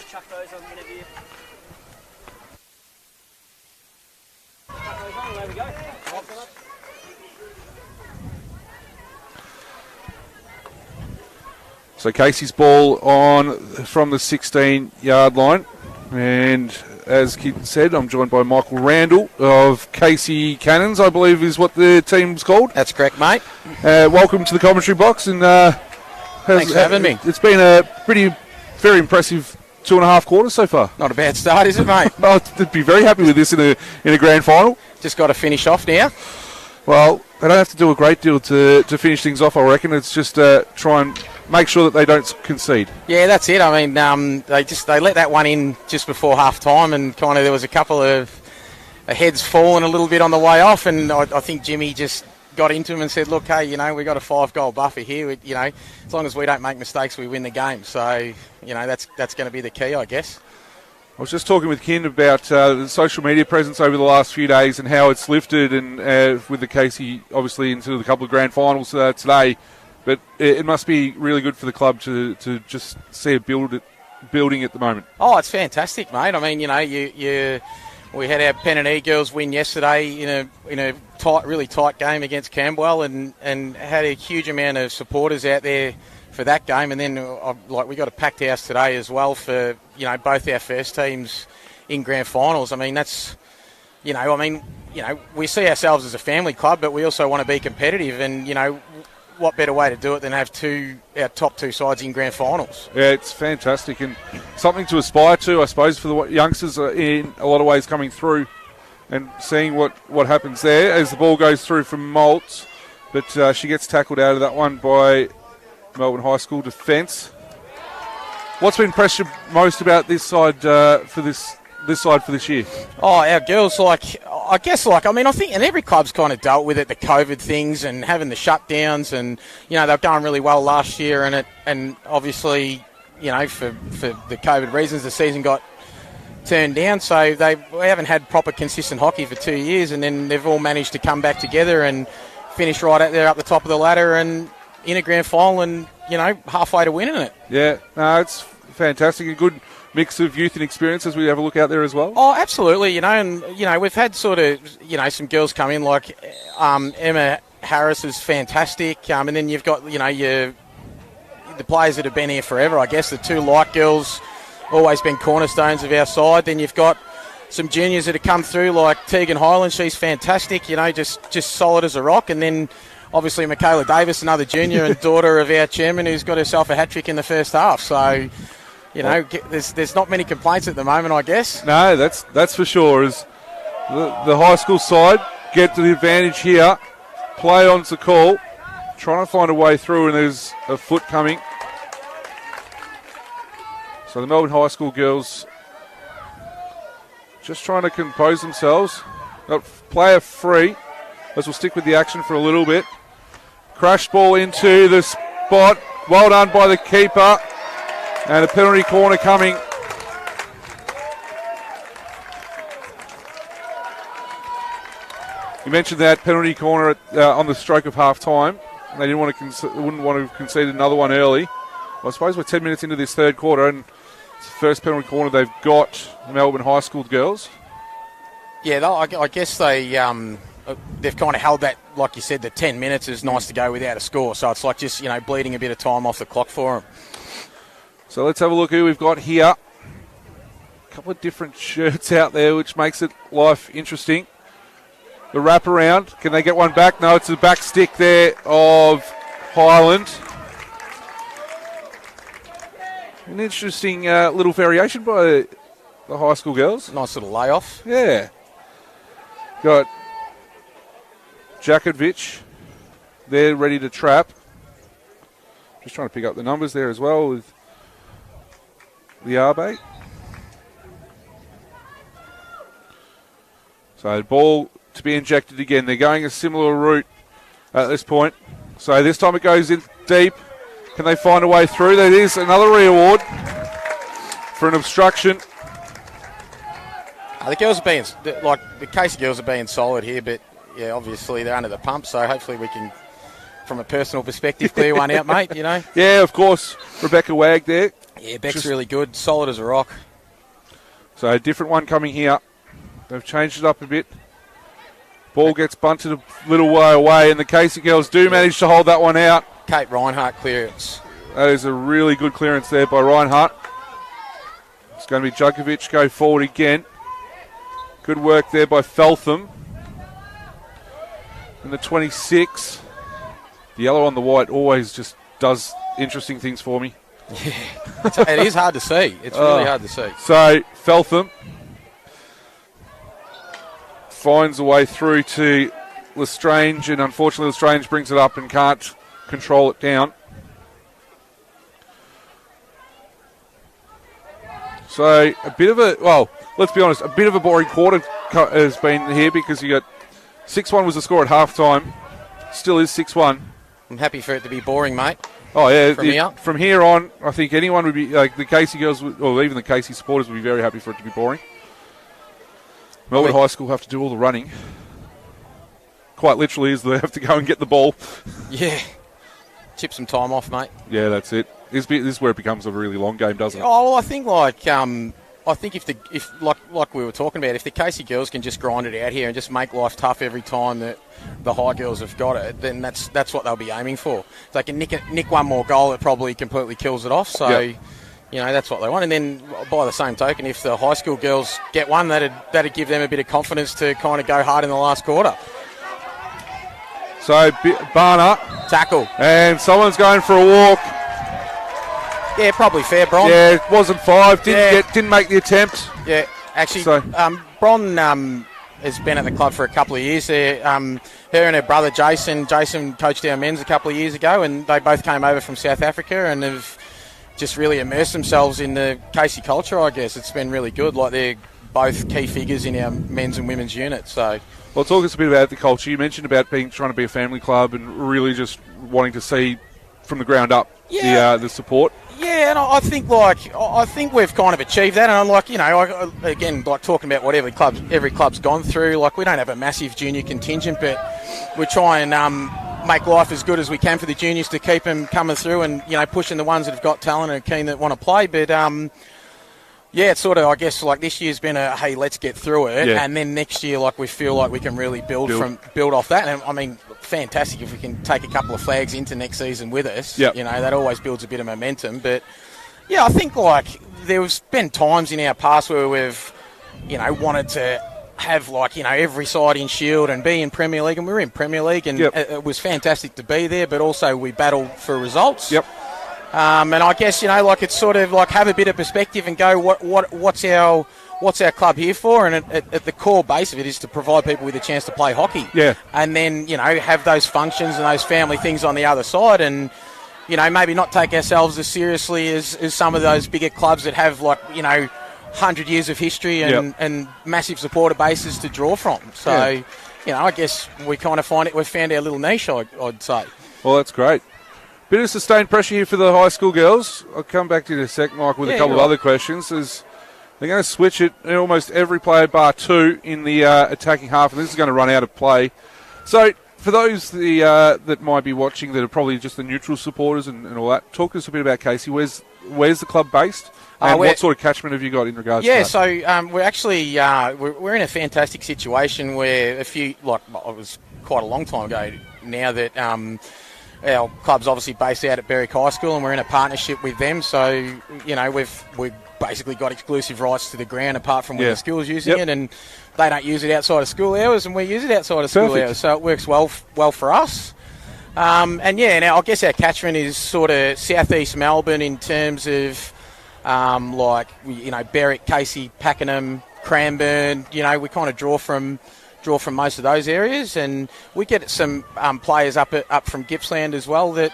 Chuck those on the interview. There we go. So Casey's ball on from the 16-yard line. And as Keaton said, I'm joined by Michael Randall of Casey Cannons, I believe is what the team's called. That's correct, mate. Welcome to the commentary box. And thanks for having me. It's been a very impressive 2.5 quarters so far. Not a bad start, is it, mate? I'd be very happy with this in a grand final. Just got to finish off now. Well, they don't have to do a great deal to finish things off, I reckon. It's just try and make sure that they don't concede. Yeah, that's it. I mean, they let that one in just before half time, and kind of there was a couple of heads falling a little bit on the way off, and I think Jimmy just got into him and said, look, hey, we got a 5-goal buffer here. As long as we don't make mistakes, we win the game. So, that's going to be the key, I guess. I was just talking with Ken about the social media presence over the last few days and how it's lifted, and with the Casey obviously into a couple of grand finals today. But it must be really good for the club to just see it building at the moment. Oh, it's fantastic, mate. I mean, we had our Pen and E girls win yesterday in a really tight game against Camberwell, and had a huge amount of supporters out there for that game. And then we got a packed house today as well for both our first teams in grand finals. I mean, that's we see ourselves as a family club, but we also want to be competitive, and what better way to do it than have our top two sides in grand finals? Yeah, it's fantastic, and something to aspire to, I suppose, for the youngsters are in a lot of ways coming through and seeing what happens there as the ball goes through from Maltz. But she gets tackled out of that one by Melbourne High School defence. What's been impressed you most about this side for this year? Oh, our girls, I think, and every club's kind of dealt with it, the COVID things and having the shutdowns, and they've done really well last year, and obviously, for the COVID reasons, the season got turned down, so we haven't had proper consistent hockey for 2 years, and then they've all managed to come back together and finish right out there up the top of the ladder and in a grand final, and halfway to winning it. Yeah, no, it's fantastic. A good mix of youth and experience as we have a look out there as well. Oh, absolutely. And we've had sort of some girls come in like Emma Harris is fantastic, and then you've got the players that have been here forever. I guess the two light girls always been cornerstones of our side. Then you've got some juniors that have come through like Tegan Highland. She's fantastic. Just solid as a rock. And then obviously Mikayla Davis, another junior and daughter of our chairman, who's got herself a hat trick in the first half. So, there's not many complaints at the moment, I guess. No, that's for sure. As the high school side get to the advantage here, play on's the call, trying to find a way through, and there's a foot coming. So the Melbourne High School girls just trying to compose themselves. Got player free, as we'll stick with the action for a little bit. Crash ball into the spot. Well done by the keeper. And a penalty corner coming. You mentioned that penalty corner on the stroke of half time. They wouldn't want to have conceded another one early. Well, I suppose we're 10 minutes into this third quarter, and it's the first penalty corner they've got, the Melbourne High School girls. Yeah, I guess they've kind of held that, like you said, the 10 minutes is nice to go without a score. So it's like just, bleeding a bit of time off the clock for them. So let's have a look who we've got here. A couple of different shirts out there, which makes it life interesting. The wraparound, can they get one back? No, it's the back stick there of Highland. An interesting little variation by the high school girls. Nice little layoff. Yeah. Got Jakovic there ready to trap. Just trying to pick up the numbers there as well with the R-bait. So the ball to be injected again. They're going a similar route at this point. So this time it goes in deep. Can they find a way through? There is another reward for an obstruction. The girls are being, the Casey girls are being solid here, but yeah, obviously they're under the pump, so hopefully we can, from a personal perspective, clear one out, mate, you know. Yeah, of course. Rebecca Wagg there. Yeah, Beck's really good, solid as a rock. So a different one coming here. They've changed it up a bit. Ball gets bunted a little way away, and the Casey girls do manage to hold that one out. Kate Reinhardt clearance. That is a really good clearance there by Reinhardt. It's going to be Djokovic go forward again. Good work there by Feltham. And the 26. The yellow on the white always just does interesting things for me. Yeah, it is hard to see. It's really hard to see. So Feltham finds a way through to Lestrange, and unfortunately Lestrange brings it up and can't control it down. So a bit of a, well, let's be honest, a bit of a boring quarter has been here because you got 6-1 was the score at halftime. Still is 6-1. I'm happy for it to be boring, mate. Oh, yeah. From here on, I think anyone would be, like the Casey girls, or even the Casey supporters would be very happy for it to be boring. Melbourne High School have to do all the running. Quite literally, as they have to go and get the ball. Yeah. Chip some time off, mate. Yeah, that's it. This is where it becomes a really long game, doesn't it? Oh, well, I think if like we were talking about, if the Casey girls can just grind it out here and just make life tough every time that the high girls have got it, then that's what they'll be aiming for. If they can nick one more goal, it probably completely kills it off. So, you know, that's what they want. And then by the same token, if the high school girls get one, that'd give them a bit of confidence to kind of go hard in the last quarter. So Barner tackle, and someone's going for a walk. Yeah, probably fair, Bron. Yeah, it wasn't 5. Didn't make the attempt. Yeah, actually, Bron has been at the club for a couple of years. There, her and her brother Jason coached our men's a couple of years ago, and they both came over from South Africa and have just really immersed themselves in the Casey culture. I guess it's been really good. Like they're both key figures in our men's and women's unit. So. Well, talk us a bit about the culture. You mentioned about trying to be a family club and really just wanting to see from the ground up the support. Yeah, and I think we've kind of achieved that. And I'm like, you know, again, like talking about what every club's gone through. Like we don't have a massive junior contingent, but we try and make life as good as we can for the juniors to keep them coming through and, you know, pushing the ones that have got talent and are keen that want to play. But yeah, it's sort of, I guess, like this year's been a, hey, let's get through it. Yeah. And then next year, like, we feel like we can really build off that. And, I mean, fantastic if we can take a couple of flags into next season with us. Yep. You know, that always builds a bit of momentum. But, yeah, I think, like, there's been times in our past where we've, you know, wanted to have, like, you know, every side in Shield and be in Premier League. And we were in Premier League, and it was fantastic to be there. But also we battled for results. Yep. And I guess, you know, like it's sort of like have a bit of perspective and go, what's our club here for? And at the core base of it is to provide people with a chance to play hockey. Yeah. And then, you know, have those functions and those family things on the other side, and, you know, maybe not take ourselves as seriously as some of those bigger clubs that have, like, you know, 100 years of history and massive supporter bases to draw from. So, you know, I guess we kind of we've found our little niche, I'd say. Well, that's great. Bit of sustained pressure here for the high school girls. I'll come back to you in a sec, Mike, with a couple of other questions. They're going to switch it in almost every player bar 2 in the attacking half, and this is going to run out of play. So for those that might be watching that are probably just the neutral supporters and all that, talk to us a bit about Casey. Where's the club based? And what sort of catchment have you got in regards to that? So we're actually we're in a fantastic situation where it was quite a long time ago now that our club's obviously based out at Berwick High School, and we're in a partnership with them. So, you know, we've basically got exclusive rights to the ground apart from when the school's using it, and they don't use it outside of school hours, and we use it outside of school hours. So it works well for us. Now I guess our catchment is sort of southeast Melbourne in terms of Berwick, Casey, Pakenham, Cranbourne. You know, we kind of draw from most of those areas, and we get some players up from Gippsland as well that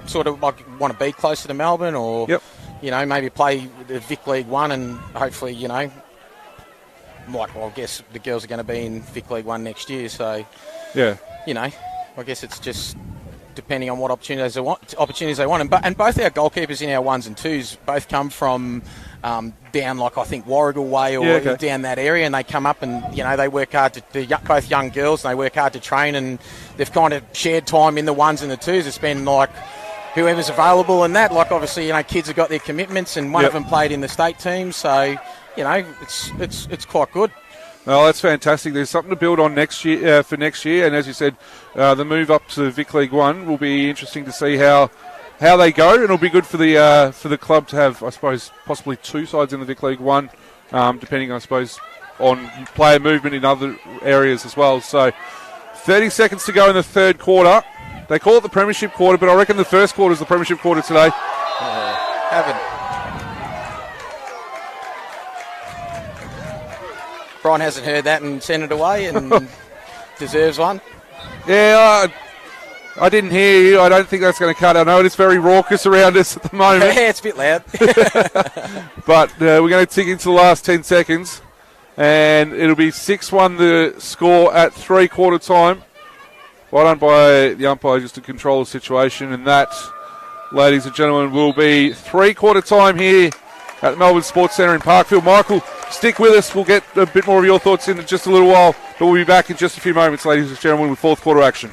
sort of like want to be closer to Melbourne, or you know, maybe play the Vic League 1, and hopefully, you know, I guess the girls are going to be in Vic League 1 next year. So you know, I guess it's just depending on what opportunities they want, and both our goalkeepers in our 1s and 2s both come from down, like I think Warrigal way or down that area, and they come up and, you know, they work hard they're both young girls, and they work hard to train, and they've kind of shared time in the 1s and the 2s to spend like whoever's available, and that, like, obviously, you know, kids have got their commitments, and one of them played in the state team, so, you know, it's quite good. Well, that's fantastic. There's something to build on next year for next year, and as you said, the move up to Vic League 1 will be interesting to see how they go, and it'll be good for the club to have, I suppose, possibly 2 sides in the Vic League 1, depending, I suppose, on player movement in other areas as well. So 30 seconds to go in the third quarter. They call it the Premiership quarter, but I reckon the first quarter is the Premiership quarter today. Brian hasn't heard that and sent it away, and deserves one. Yeah, I didn't hear you. I don't think that's going to cut. I know it's very raucous around us at the moment. Yeah, it's a bit loud. But we're going to tick into the last 10 seconds, and it'll be 6-1 the score at three-quarter time. Well done by the umpire just to control the situation, and that, ladies and gentlemen, will be three-quarter time here at the Melbourne Sports Centre in Parkville. Michael, stick with us. We'll get a bit more of your thoughts in just a little while, but we'll be back in just a few moments, ladies and gentlemen, with fourth quarter action.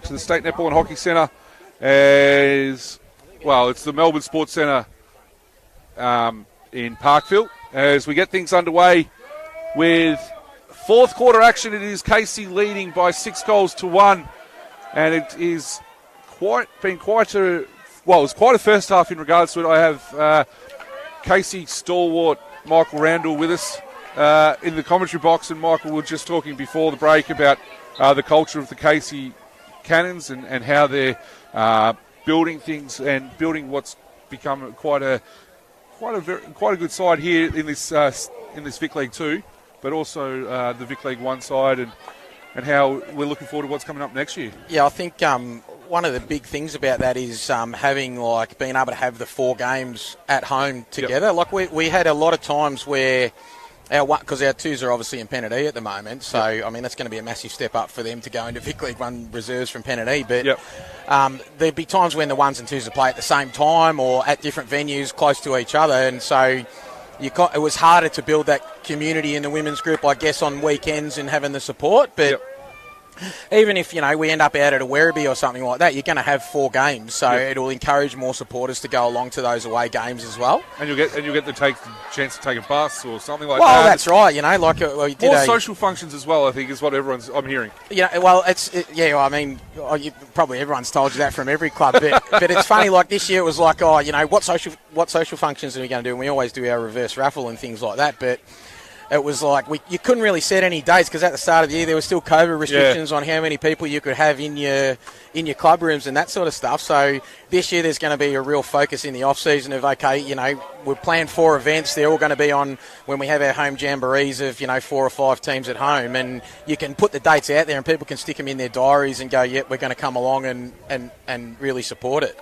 To the State Netball and Hockey Centre, as well, it's the Melbourne Sports Centre in Parkville. As we get things underway with fourth quarter action, it is Casey leading by 6-1, and it is it was quite a first half in regards to it. I have Casey stalwart Michael Randall with us in the commentary box, and Michael was just talking before the break about the culture of the Casey Cannons and how they're building things and building what's become quite a good side here in this Vic League 2, but also the Vic League 1 side, and how we're looking forward to what's coming up next year. Yeah, I think one of the big things about that is having being able to have the 4 games at home together. Yep. Like we had a lot of times where because our 2s are obviously in Penedee at the moment, so I mean that's going to be a massive step up for them to go into Vic League 1 reserves from Penedee. But there'd be times when the 1s and 2s would play at the same time or at different venues close to each other, and so it was harder to build that community in the women's group, I guess, on weekends and having the support. But even if, you know, we end up out at a Werribee or something like that, you're going to have 4 games, so it'll encourage more supporters to go along to those away games as well. And you'll get the chance to take a bus or something like that. Well, that's right. You know, we did more social functions as well, I think, is what I'm hearing. Yeah, well, I mean, probably everyone's told you that from every club, but it's funny. Like this year, it was like, what social functions are we going to do? And we always do our reverse raffle and things like that, but it was like you couldn't really set any dates because at the start of the year there were still COVID restrictions on how many people you could have in your club rooms and that sort of stuff. So this year there's going to be a real focus in the off season of we've planned 4 events. They're all going to be on when we have our home jamborees of 4 or 5 teams at home, and you can put the dates out there and people can stick them in their diaries and go, yep, we're going to come along and really support it.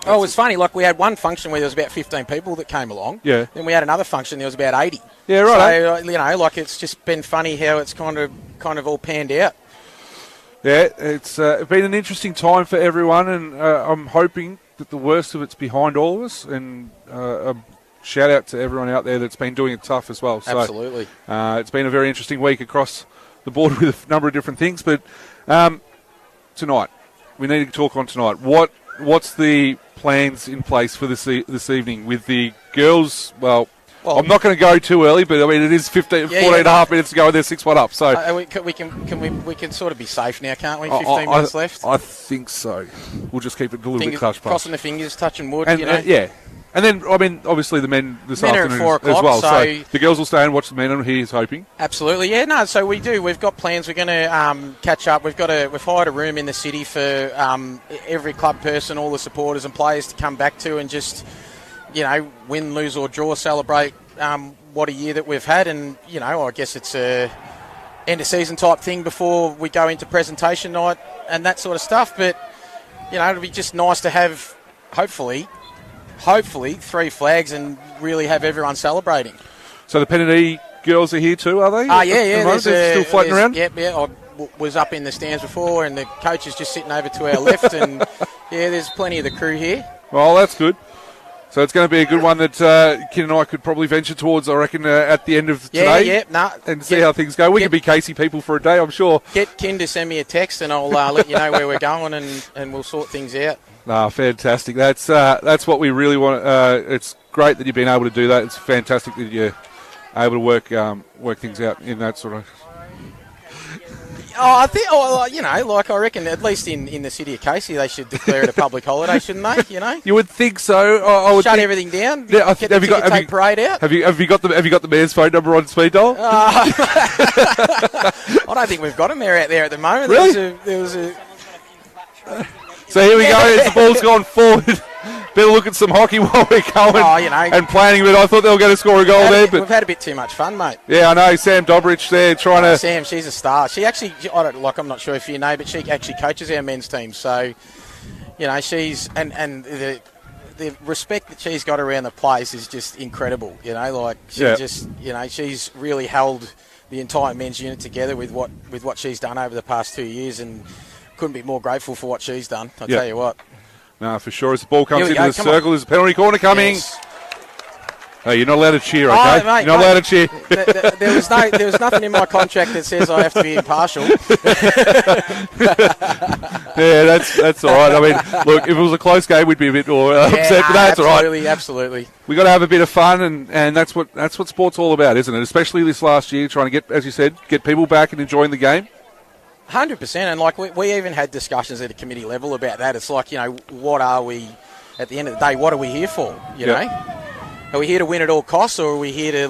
It was funny. Like we had one function where there was about 15 people that came along. Yeah. Then we had another function there was about 80. Yeah, right. So it's just been funny how it's kind of all panned out. Yeah, it's been an interesting time for everyone, and I'm hoping that the worst of it's behind all of us. And a shout out to everyone out there that's been doing it tough as well. So, Absolutely. It's been a very interesting week across the board with a number of different things. But tonight, we need to talk on tonight. What's the plans in place for this evening with the girls? Well, I'm not going to go too early, but I mean it is 14 and a half minutes to go, and they're 6-1 up. So we can sort of be safe now, can't we? 15 minutes left. I think so. We'll just keep it a little bit hush-hush. Crossing the fingers, touching wood. And, yeah. And then, I mean, obviously the men this afternoon are at 4 as well. o'clock, so the girls will stay and watch the men, and he's hoping. Absolutely, yeah. No, so we do. We've got plans. We're going to catch up. We've hired a room in the city for every club person, all the supporters and players to come back to and just, win, lose or draw, celebrate what a year that we've had. And, I guess it's a end of season type thing before we go into presentation night and that sort of stuff. But, it'll be just nice to have, hopefully 3 flags and really have everyone celebrating. So the Penalty girls are here too, are they? Yeah. They're still floating around? Yeah. I was up in the stands before, and the coach is just sitting over to our left, and there's plenty of the crew here. Well, that's good. So it's going to be a good one that Kin and I could probably venture towards, I recken, at the end of today. And see how things go. We could be Casey people for a day, I'm sure. Get Kin to send me a text, and I'll let you know where we're going, and we'll sort things out. Fantastic. That's what we really want. It's great that you've been able to do that. It's fantastic that you're able to work things out in that sort of. I think, I reckon at least in the city of Casey, they should declare it a public holiday, shouldn't they? You would think so. I would shut everything down. Yeah, get the ticket tape parade out. Have you got the mayor's phone number on speed dial? I don't think we've got him out there at the moment. Really? There was a So here we go. As the ball's gone forward. Better look at some hockey while we're going and planning. But I thought they were going to score a goal there. But we've had a bit too much fun, mate. Yeah, I know. Sam Dobrich there trying to. Sam, she's a star. She actually, I'm not sure if you know, but she actually coaches our men's team. So, she's and the respect that she's got around the place is just incredible. She's really held the entire men's unit together with what she's done over the past 2 years, and couldn't be more grateful for what she's done. I'll tell you what. No, for sure. As the ball comes into the circle, there's a penalty corner coming. Yes. Oh, you're not allowed to cheer, okay? Mate, you're not allowed to cheer. There was nothing in my contract that says I have to be impartial. Yeah, that's all right. I mean, look, if it was a close game, we'd be a bit more upset, but that's all right. Absolutely. We've got to have a bit of fun, and that's what sport's all about, isn't it? Especially this last year, trying to get, as you said, get people back and enjoying the game. 100%, and we even had discussions at a committee level about that. It's like, what are we, at the end of the day, what are we here for, you know? Are we here to win at all costs, or are we here to,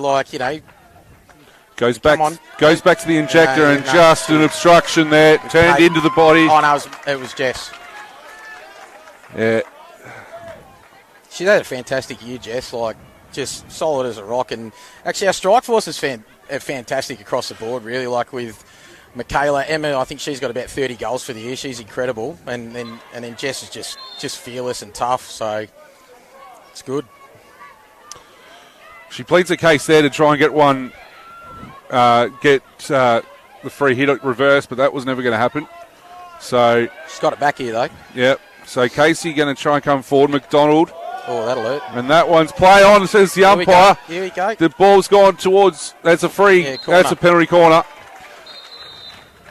Goes back to the injector, and just an obstruction there, turned into the body. Oh, no, it was Jess. Yeah. She's had a fantastic year, Jess, just solid as a rock, and actually our strike force is fantastic across the board, really, with Mikayla, Emma, I think she's got about 30 goals for the year. She's incredible. And then Jess is just fearless and tough, so it's good. She pleads a case there to try and get one, the free hit reverse, but that was never going to happen. So she's got it back here, though. Yep. So Casey going to try and come forward. McDonald. Oh, that'll hurt. And that one's play on, says the umpire. Here we go. The ball's gone towards, that's a free, that's a penalty corner.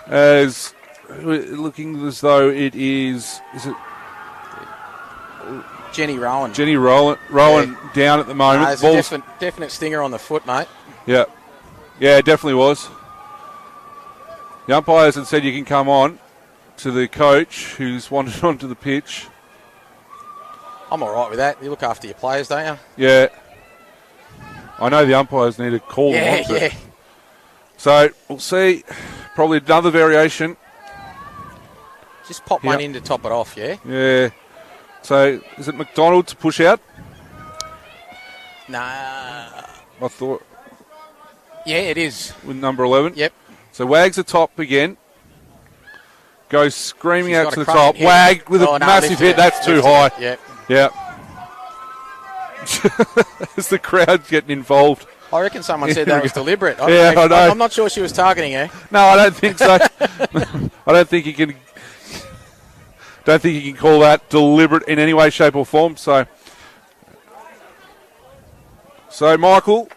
As looking as though it is it Jenny Rowland? Jenny Rowland down at the moment. There's a definite stinger on the foot, mate. Yeah, it definitely was. The umpires had said you can come on to the coach who's wandered onto the pitch. I'm all right with that. You look after your players, don't you? Yeah. I know the umpires need to call them on. Yeah. So we'll see. Probably another variation. Just pop one in to top it off, yeah? Yeah. So is it McDonald to push out? Nah. I thought. Yeah, it is. With number 11? Yep. So Wagg's atop again. Goes screaming out to the top. Wagg with a massive hit. That's too high. Yep. Yep. As the crowd's getting involved. I reckon someone said that was deliberate. I know. I'm not sure she was targeting her. No, I don't think so. I don't think you can. Don't think you can call that deliberate in any way, shape, or form. So Michael,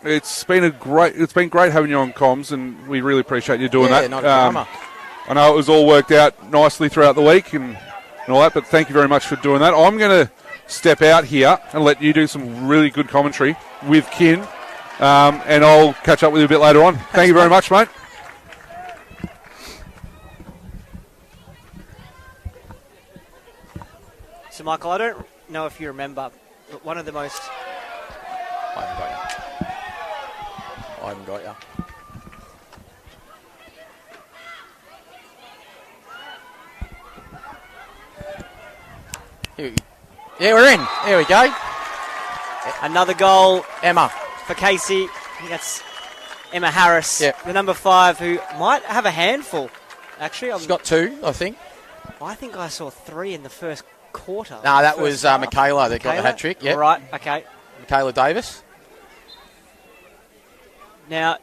it's been great having you on comms, and we really appreciate you doing that. Not a drama. I know it was all worked out nicely throughout the week and all that, but thank you very much for doing that. I'm going to step out here and let you do some really good commentary with Kin, and I'll catch up with you a bit later on. Thank you very much, mate. So, Michael, I don't know if you remember, but one of the most... I haven't got you. Yeah, we're in. There we go. Another goal Emma. for Casey. I think that's Emma Harris, Yep. the number 5, who might have a handful. Actually, She's got 2, I think. I think I saw 3 in the first quarter. No, that was Mikayla that got the hat trick. Yep. Right, okay. Mikayla Davis. Now,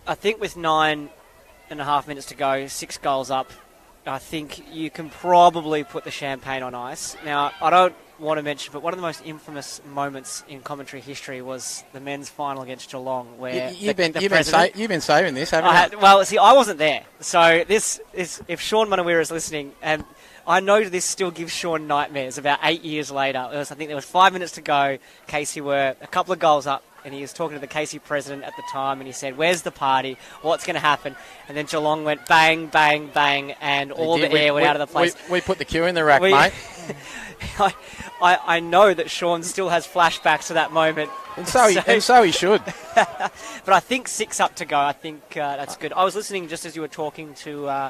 I think with 9.5 minutes to go, 6 goals up, I think you can probably put the champagne on ice. Now, I don't want to mention, but one of the most infamous moments in commentary history was the men's final against Geelong, where You've been saving this, haven't you? well, see, I wasn't there, so this is, if Sean Munawira is listening, and I know this still gives Sean nightmares. About 8 years later, I think there was 5 minutes to go. Casey were a couple of goals up, and he was talking to the Casey president at the time, and he said, "Where's the party? What's going to happen?" And then Geelong went bang, bang, bang, and all the air went out of the place. We put the cue in the rack, mate. I know that Sean still has flashbacks to that moment. And so he should. But I think 6 up to go. I think that's good. I was listening just as you were talking to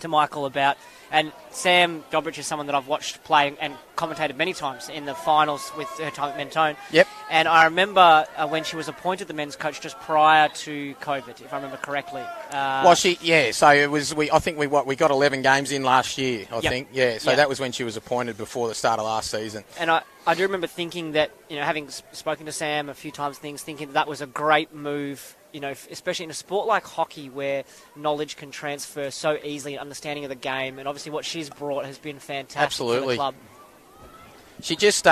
Michael about, and Sam Dobrich is someone that I've watched play and commentated many times in the finals with her time at Mentone. Yep. And I remember when she was appointed the men's coach just prior to COVID, if I remember correctly. So it was. I think we got 11 games in last year. I think. Yeah. So that was when she was appointed before the start of last season. And I do remember thinking that, having spoken to Sam a few times, thinking that was a great move. Especially in a sport like hockey where knowledge can transfer so easily and understanding of the game, and obviously what she's brought has been fantastic. Absolutely. For the club. She just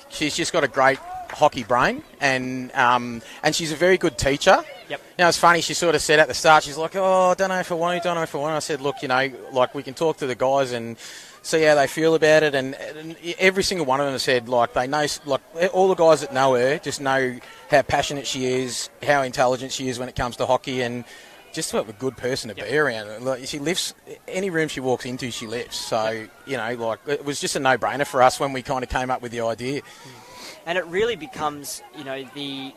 she's just got a great hockey brain, and she's a very good teacher. Yep. It's funny, she sort of said at the start, she's like, I don't know if I want to, I said, look, we can talk to the guys and see how they feel about it, and every single one of them said, they know, all the guys that know her just know how passionate she is, how intelligent she is when it comes to hockey, and just what a good person to be around. She lifts any room she walks into, she lifts. So, it was just a no-brainer for us when we kind of came up with the idea. And it really becomes, the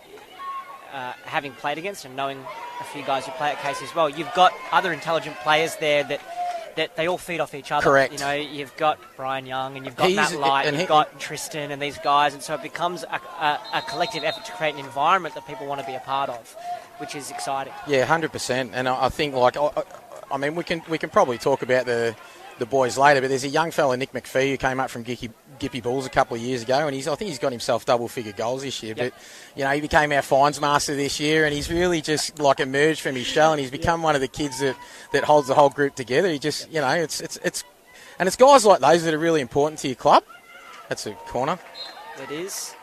having played against and knowing a few guys who play at Casey as well, you've got other intelligent players there that they all feed off each other. Correct. You've got Brian Young and you've got Matt Light and you've got Tristan and these guys, and so it becomes a collective effort to create an environment that people want to be a part of, which is exciting. Yeah, 100%. And I think, we can probably talk about the boys later, but there's a young fella, Nick McPhee, who came up from Gippy Bulls a couple of years ago, and I think he's got himself double-figure goals this year. Yep. But, he became our fines master this year, and he's really just, emerged from his shell, and he's become one of the kids that holds the whole group together. He just, it's guys like those that are really important to your club. That's a corner. It is.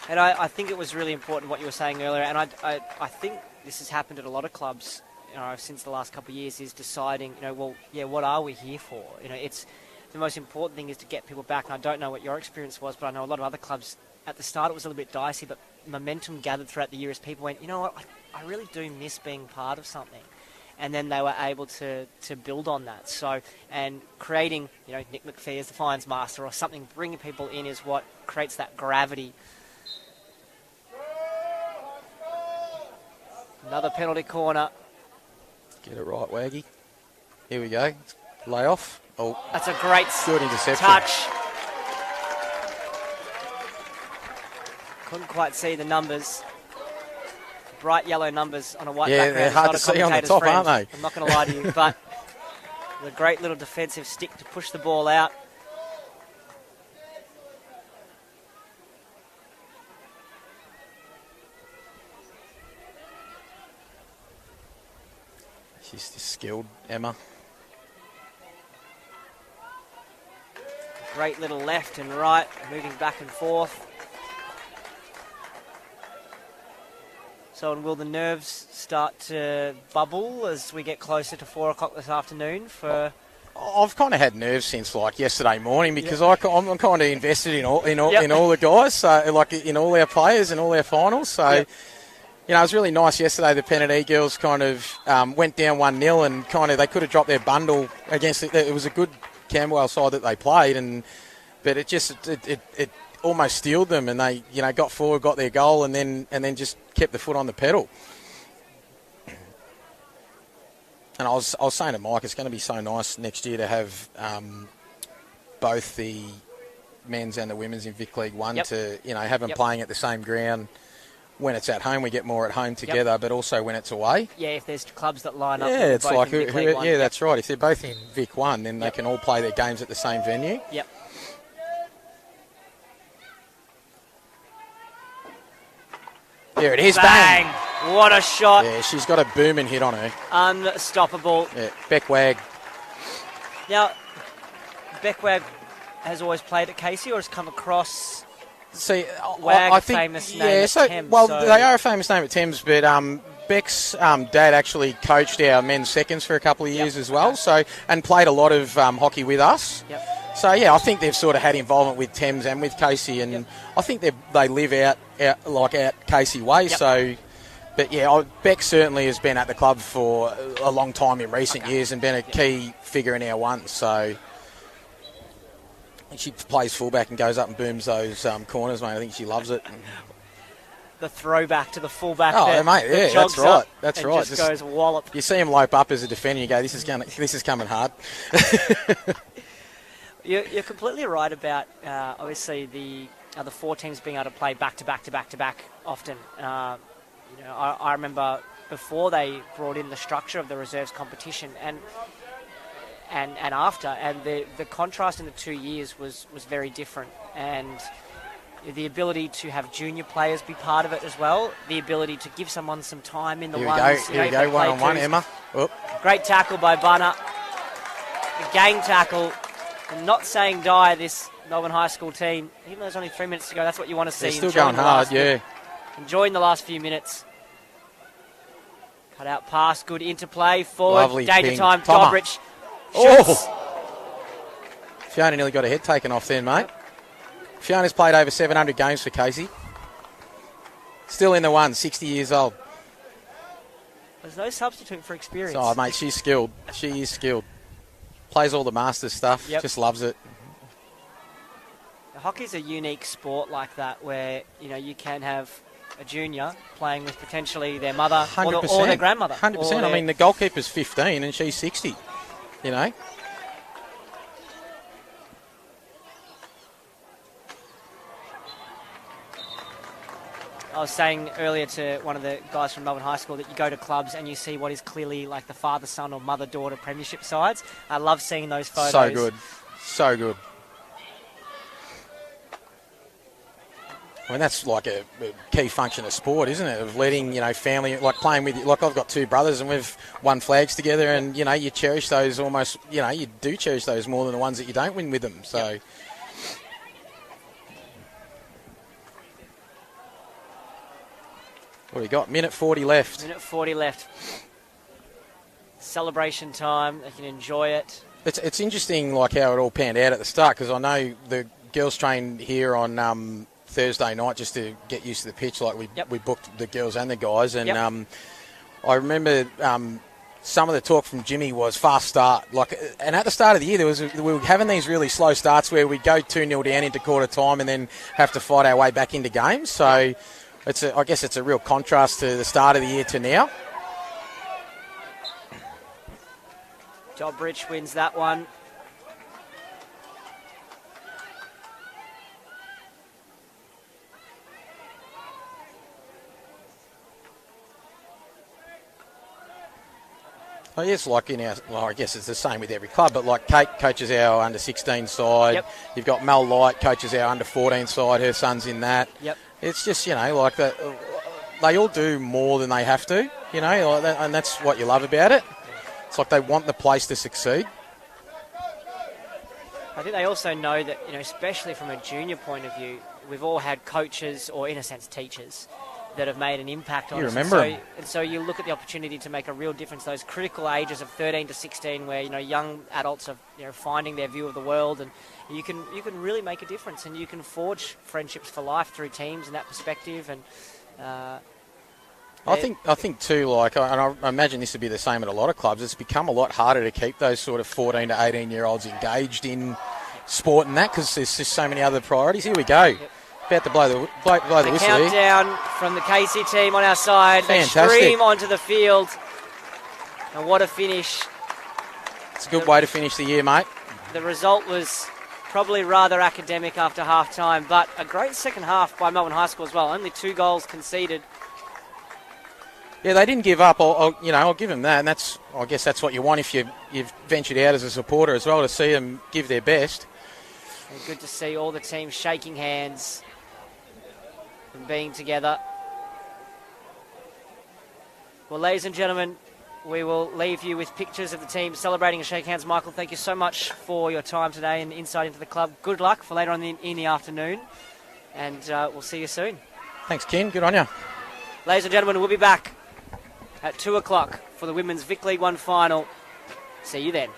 And I think it was really important what you were saying earlier, and I think this has happened at a lot of clubs since the last couple of years, is deciding, what are we here for? It's the most important thing is to get people back. And I don't know what your experience was, but I know a lot of other clubs, at the start it was a little bit dicey, but momentum gathered throughout the year as people went, I really do miss being part of something. And then they were able to build on that. So, and creating, Nick McPhee as the fines master or something, bringing people in is what creates that gravity. Another penalty corner. Get it right, Waggy. Here we go. Lay off. Oh, that's a great good interception. Touch. Couldn't quite see the numbers. Bright yellow numbers on a white background. Yeah, they're hard to see on the top, aren't they? I'm not going to lie to you, but a great little defensive stick to push the ball out. She's just skilled, Emma. Great little left and right, moving back and forth. So, and will the nerves start to bubble as we get closer to 4 o'clock this afternoon for... I've kind of had nerves since like yesterday morning because I'm kind of invested in all the guys, so like in all our players and all our finals. So you know, it was really nice yesterday. The Penedee girls kind of went down 1-0 and kind of they could have dropped their bundle against it. It was a good Camberwell side that they played, but it almost steeled them, and they got forward, got their goal, and then just kept the foot on the pedal. And I was saying to Mike, it's going to be so nice next year to have both the men's and the women's in Vic League One to have them playing at the same ground. When it's at home, we get more at home together, but also when it's away. Yeah, if there's clubs that line up. Yeah, it's like that's right. If they're both in Vic One, then they can all play their games at the same venue. Yep. There it is, bang! What a shot. Yeah, she's got a booming hit on her. Unstoppable. Yeah, Beck Wagg. Now, Beck Wagg has always played at Casey or has come across... See, Wagg, I think, famous name at Thames. Well, they are a famous name at Thames, but Beck's dad actually coached our men's seconds for a couple of years as well, and played a lot of hockey with us. Yep. So, yeah, I think they've sort of had involvement with Thames and with Casey, and I think they live out Casey way. Yep. So, but, yeah, Beck certainly has been at the club for a long time in recent years and been a key figure in our one. So, she plays fullback and goes up and booms those corners, mate. I think she loves it. The throwback to the fullback. Oh, mate, yeah, that's right. That's right. Just goes wallop. You see him lope up as a defender, you go, this is coming hard. You're completely right about obviously the 4 teams being able to play back to back often. I remember before they brought in the structure of the reserves competition and after, and the contrast in the 2 years was very different, and the ability to have junior players be part of it as well, the ability to give someone some time in the ones. Here we go, one-on-one, Emma. Oop. Great tackle by Bunner. A gang tackle. And not saying die, this Melbourne High School team. Even though there's only 3 minutes to go, that's what you want to see. They're still going hard, Enjoying the last few minutes. Cut out pass, good interplay, forward, lovely danger ping. time, Plummer. Dobrich. Fiona nearly got her head taken off then, mate. Fiona's played over 700 games for Casey. Still in the one, 60 years old. There's no substitute for experience. Oh, mate, she's skilled. She is skilled. Plays all the Masters stuff. Just loves it. Hockey's a unique sport like that where, you can have a junior playing with potentially their mother or their grandmother. 100%. I mean, the goalkeeper's 15 and she's 60, I was saying earlier to one of the guys from Melbourne High School that you go to clubs and you see what is clearly like the father-son or mother-daughter premiership sides. I love seeing those photos. So good. So good. I mean, that's like a key function of sport, isn't it? Of letting, family, like playing with, like I've got 2 brothers and we've won flags together and, you cherish those almost, you do cherish those more than the ones that you don't win with them. So... Yep. What do you got? Minute 40 left. Minute 40 left. Celebration time. They can enjoy it. It's interesting, like how it all panned out at the start, because I know the girls trained here on Thursday night just to get used to the pitch. Like we booked the girls and the guys, and I remember some of the talk from Jimmy was fast start. And at the start of the year, we were having these really slow starts where we'd go 2-0 down into quarter time and then have to fight our way back into games. So. I guess it's a real contrast to the start of the year to now. Dobrich wins that one. Oh, yes, like in our, I guess it's the same with every club, but like Kate coaches our under-16 side. Yep. You've got Mel Light coaches our under-14 side. Her son's in that. Yep. It's just, like that. They all do more than they have to, and that's what you love about it. It's like they want the place to succeed. I think they also know that, especially from a junior point of view, we've all had coaches, or in a sense teachers, that have made an impact on us. Remember and so you look at the opportunity to make a real difference, those critical ages of 13 to 16 where, young adults are finding their view of the world, and you can really make a difference, and you can forge friendships for life through teams in that perspective. And I think too, and I imagine this would be the same at a lot of clubs, it's become a lot harder to keep those sort of 14 to 18-year-olds engaged in sport and that, because there's just so many other priorities. Here we go. Yep. About to blow the whistle. Countdown from the Casey team on our side. Fantastic. They stream onto the field. And what a finish. It's a good way to finish the year, mate. The result was probably rather academic after half-time, but a great second half by Melbourne High School as well. Only 2 goals conceded. Yeah, they didn't give up. I'll give them that, and I guess that's what you want if you've ventured out as a supporter as well, to see them give their best. And good to see all the teams shaking hands and being together. Well, ladies and gentlemen, we will leave you with pictures of the team celebrating and shake hands. Michael, thank you so much for your time today and insight into the club. Good luck for later on in the afternoon, and we'll see you soon. Thanks, Ken. Good on you. Ladies and gentlemen, we'll be back at 2 o'clock for the Women's Vic League 1 final. See you then.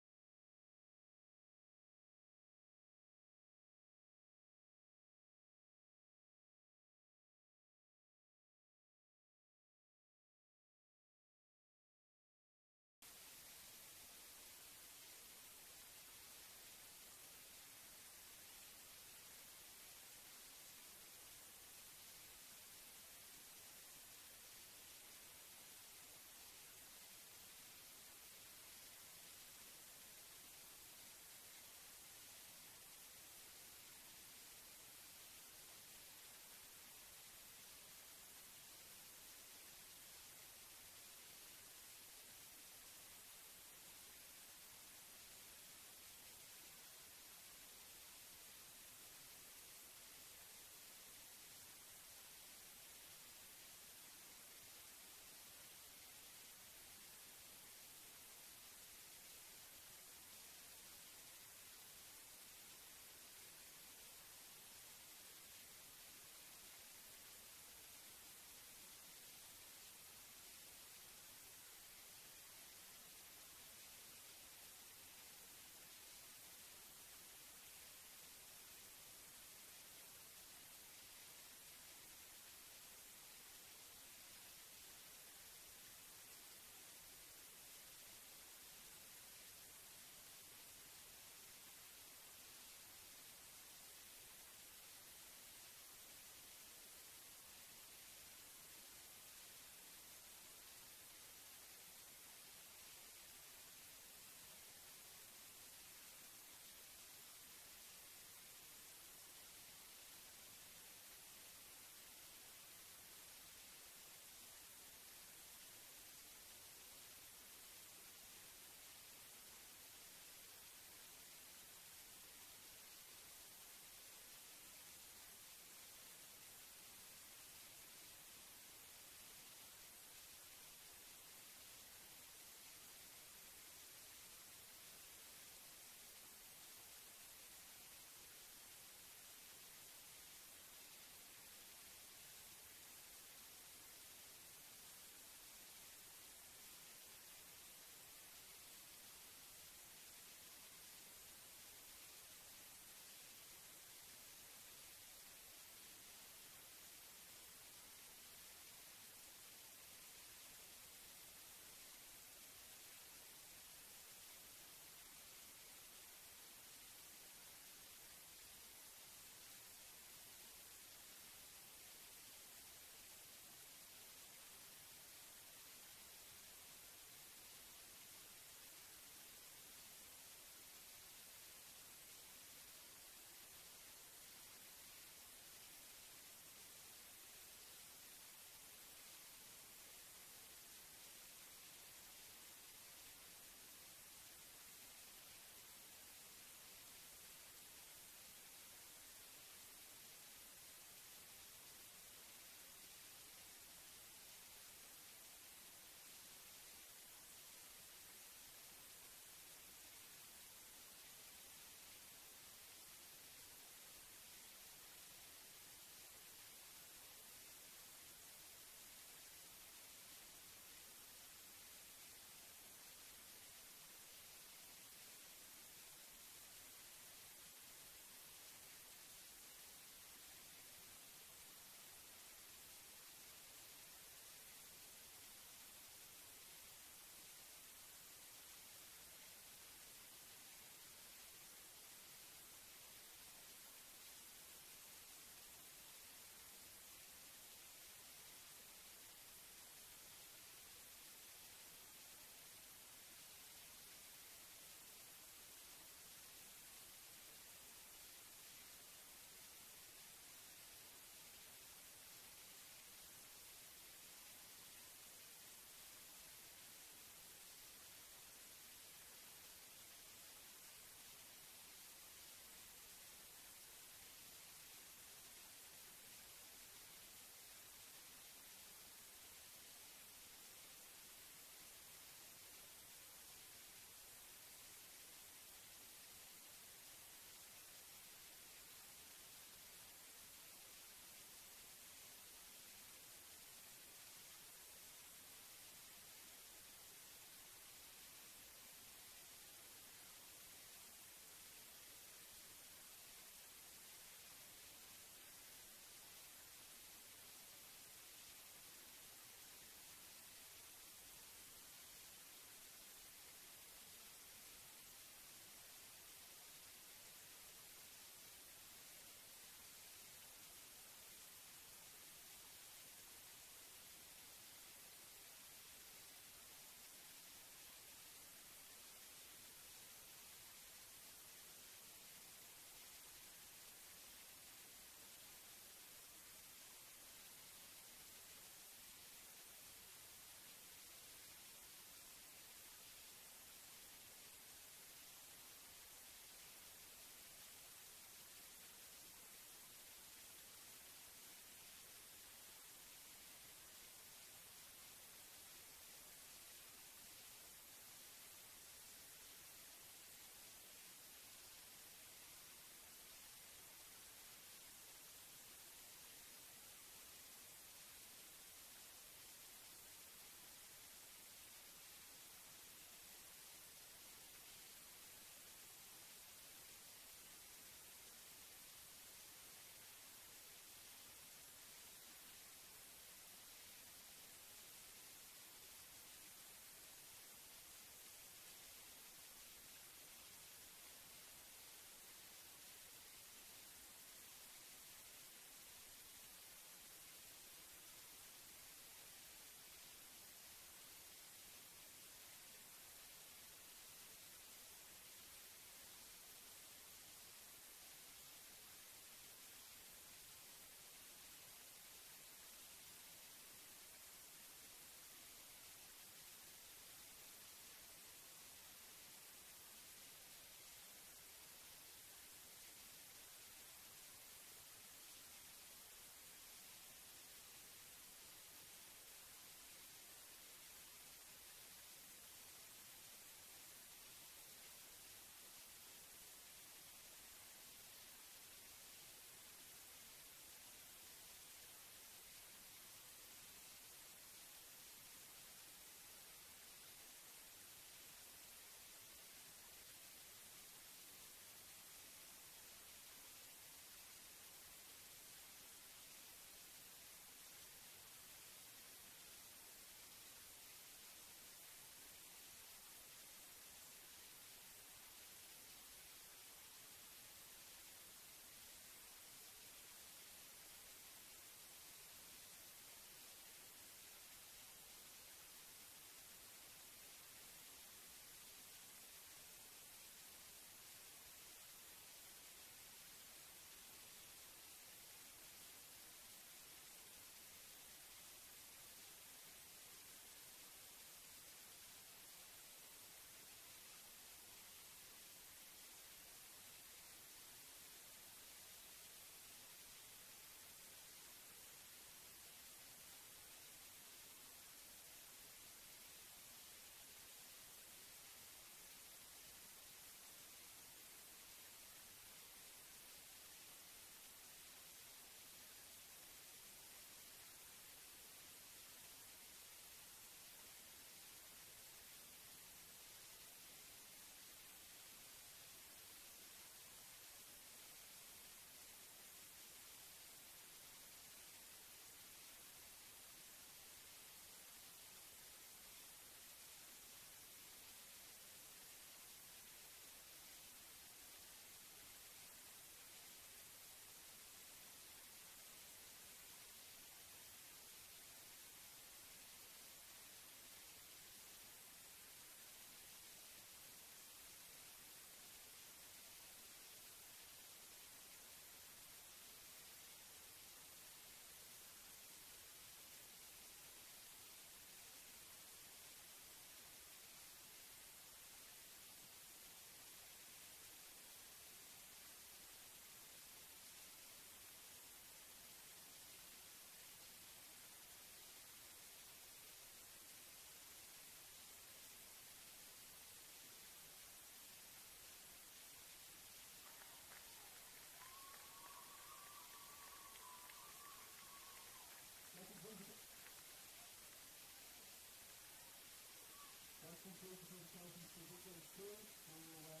congratulations to VL2.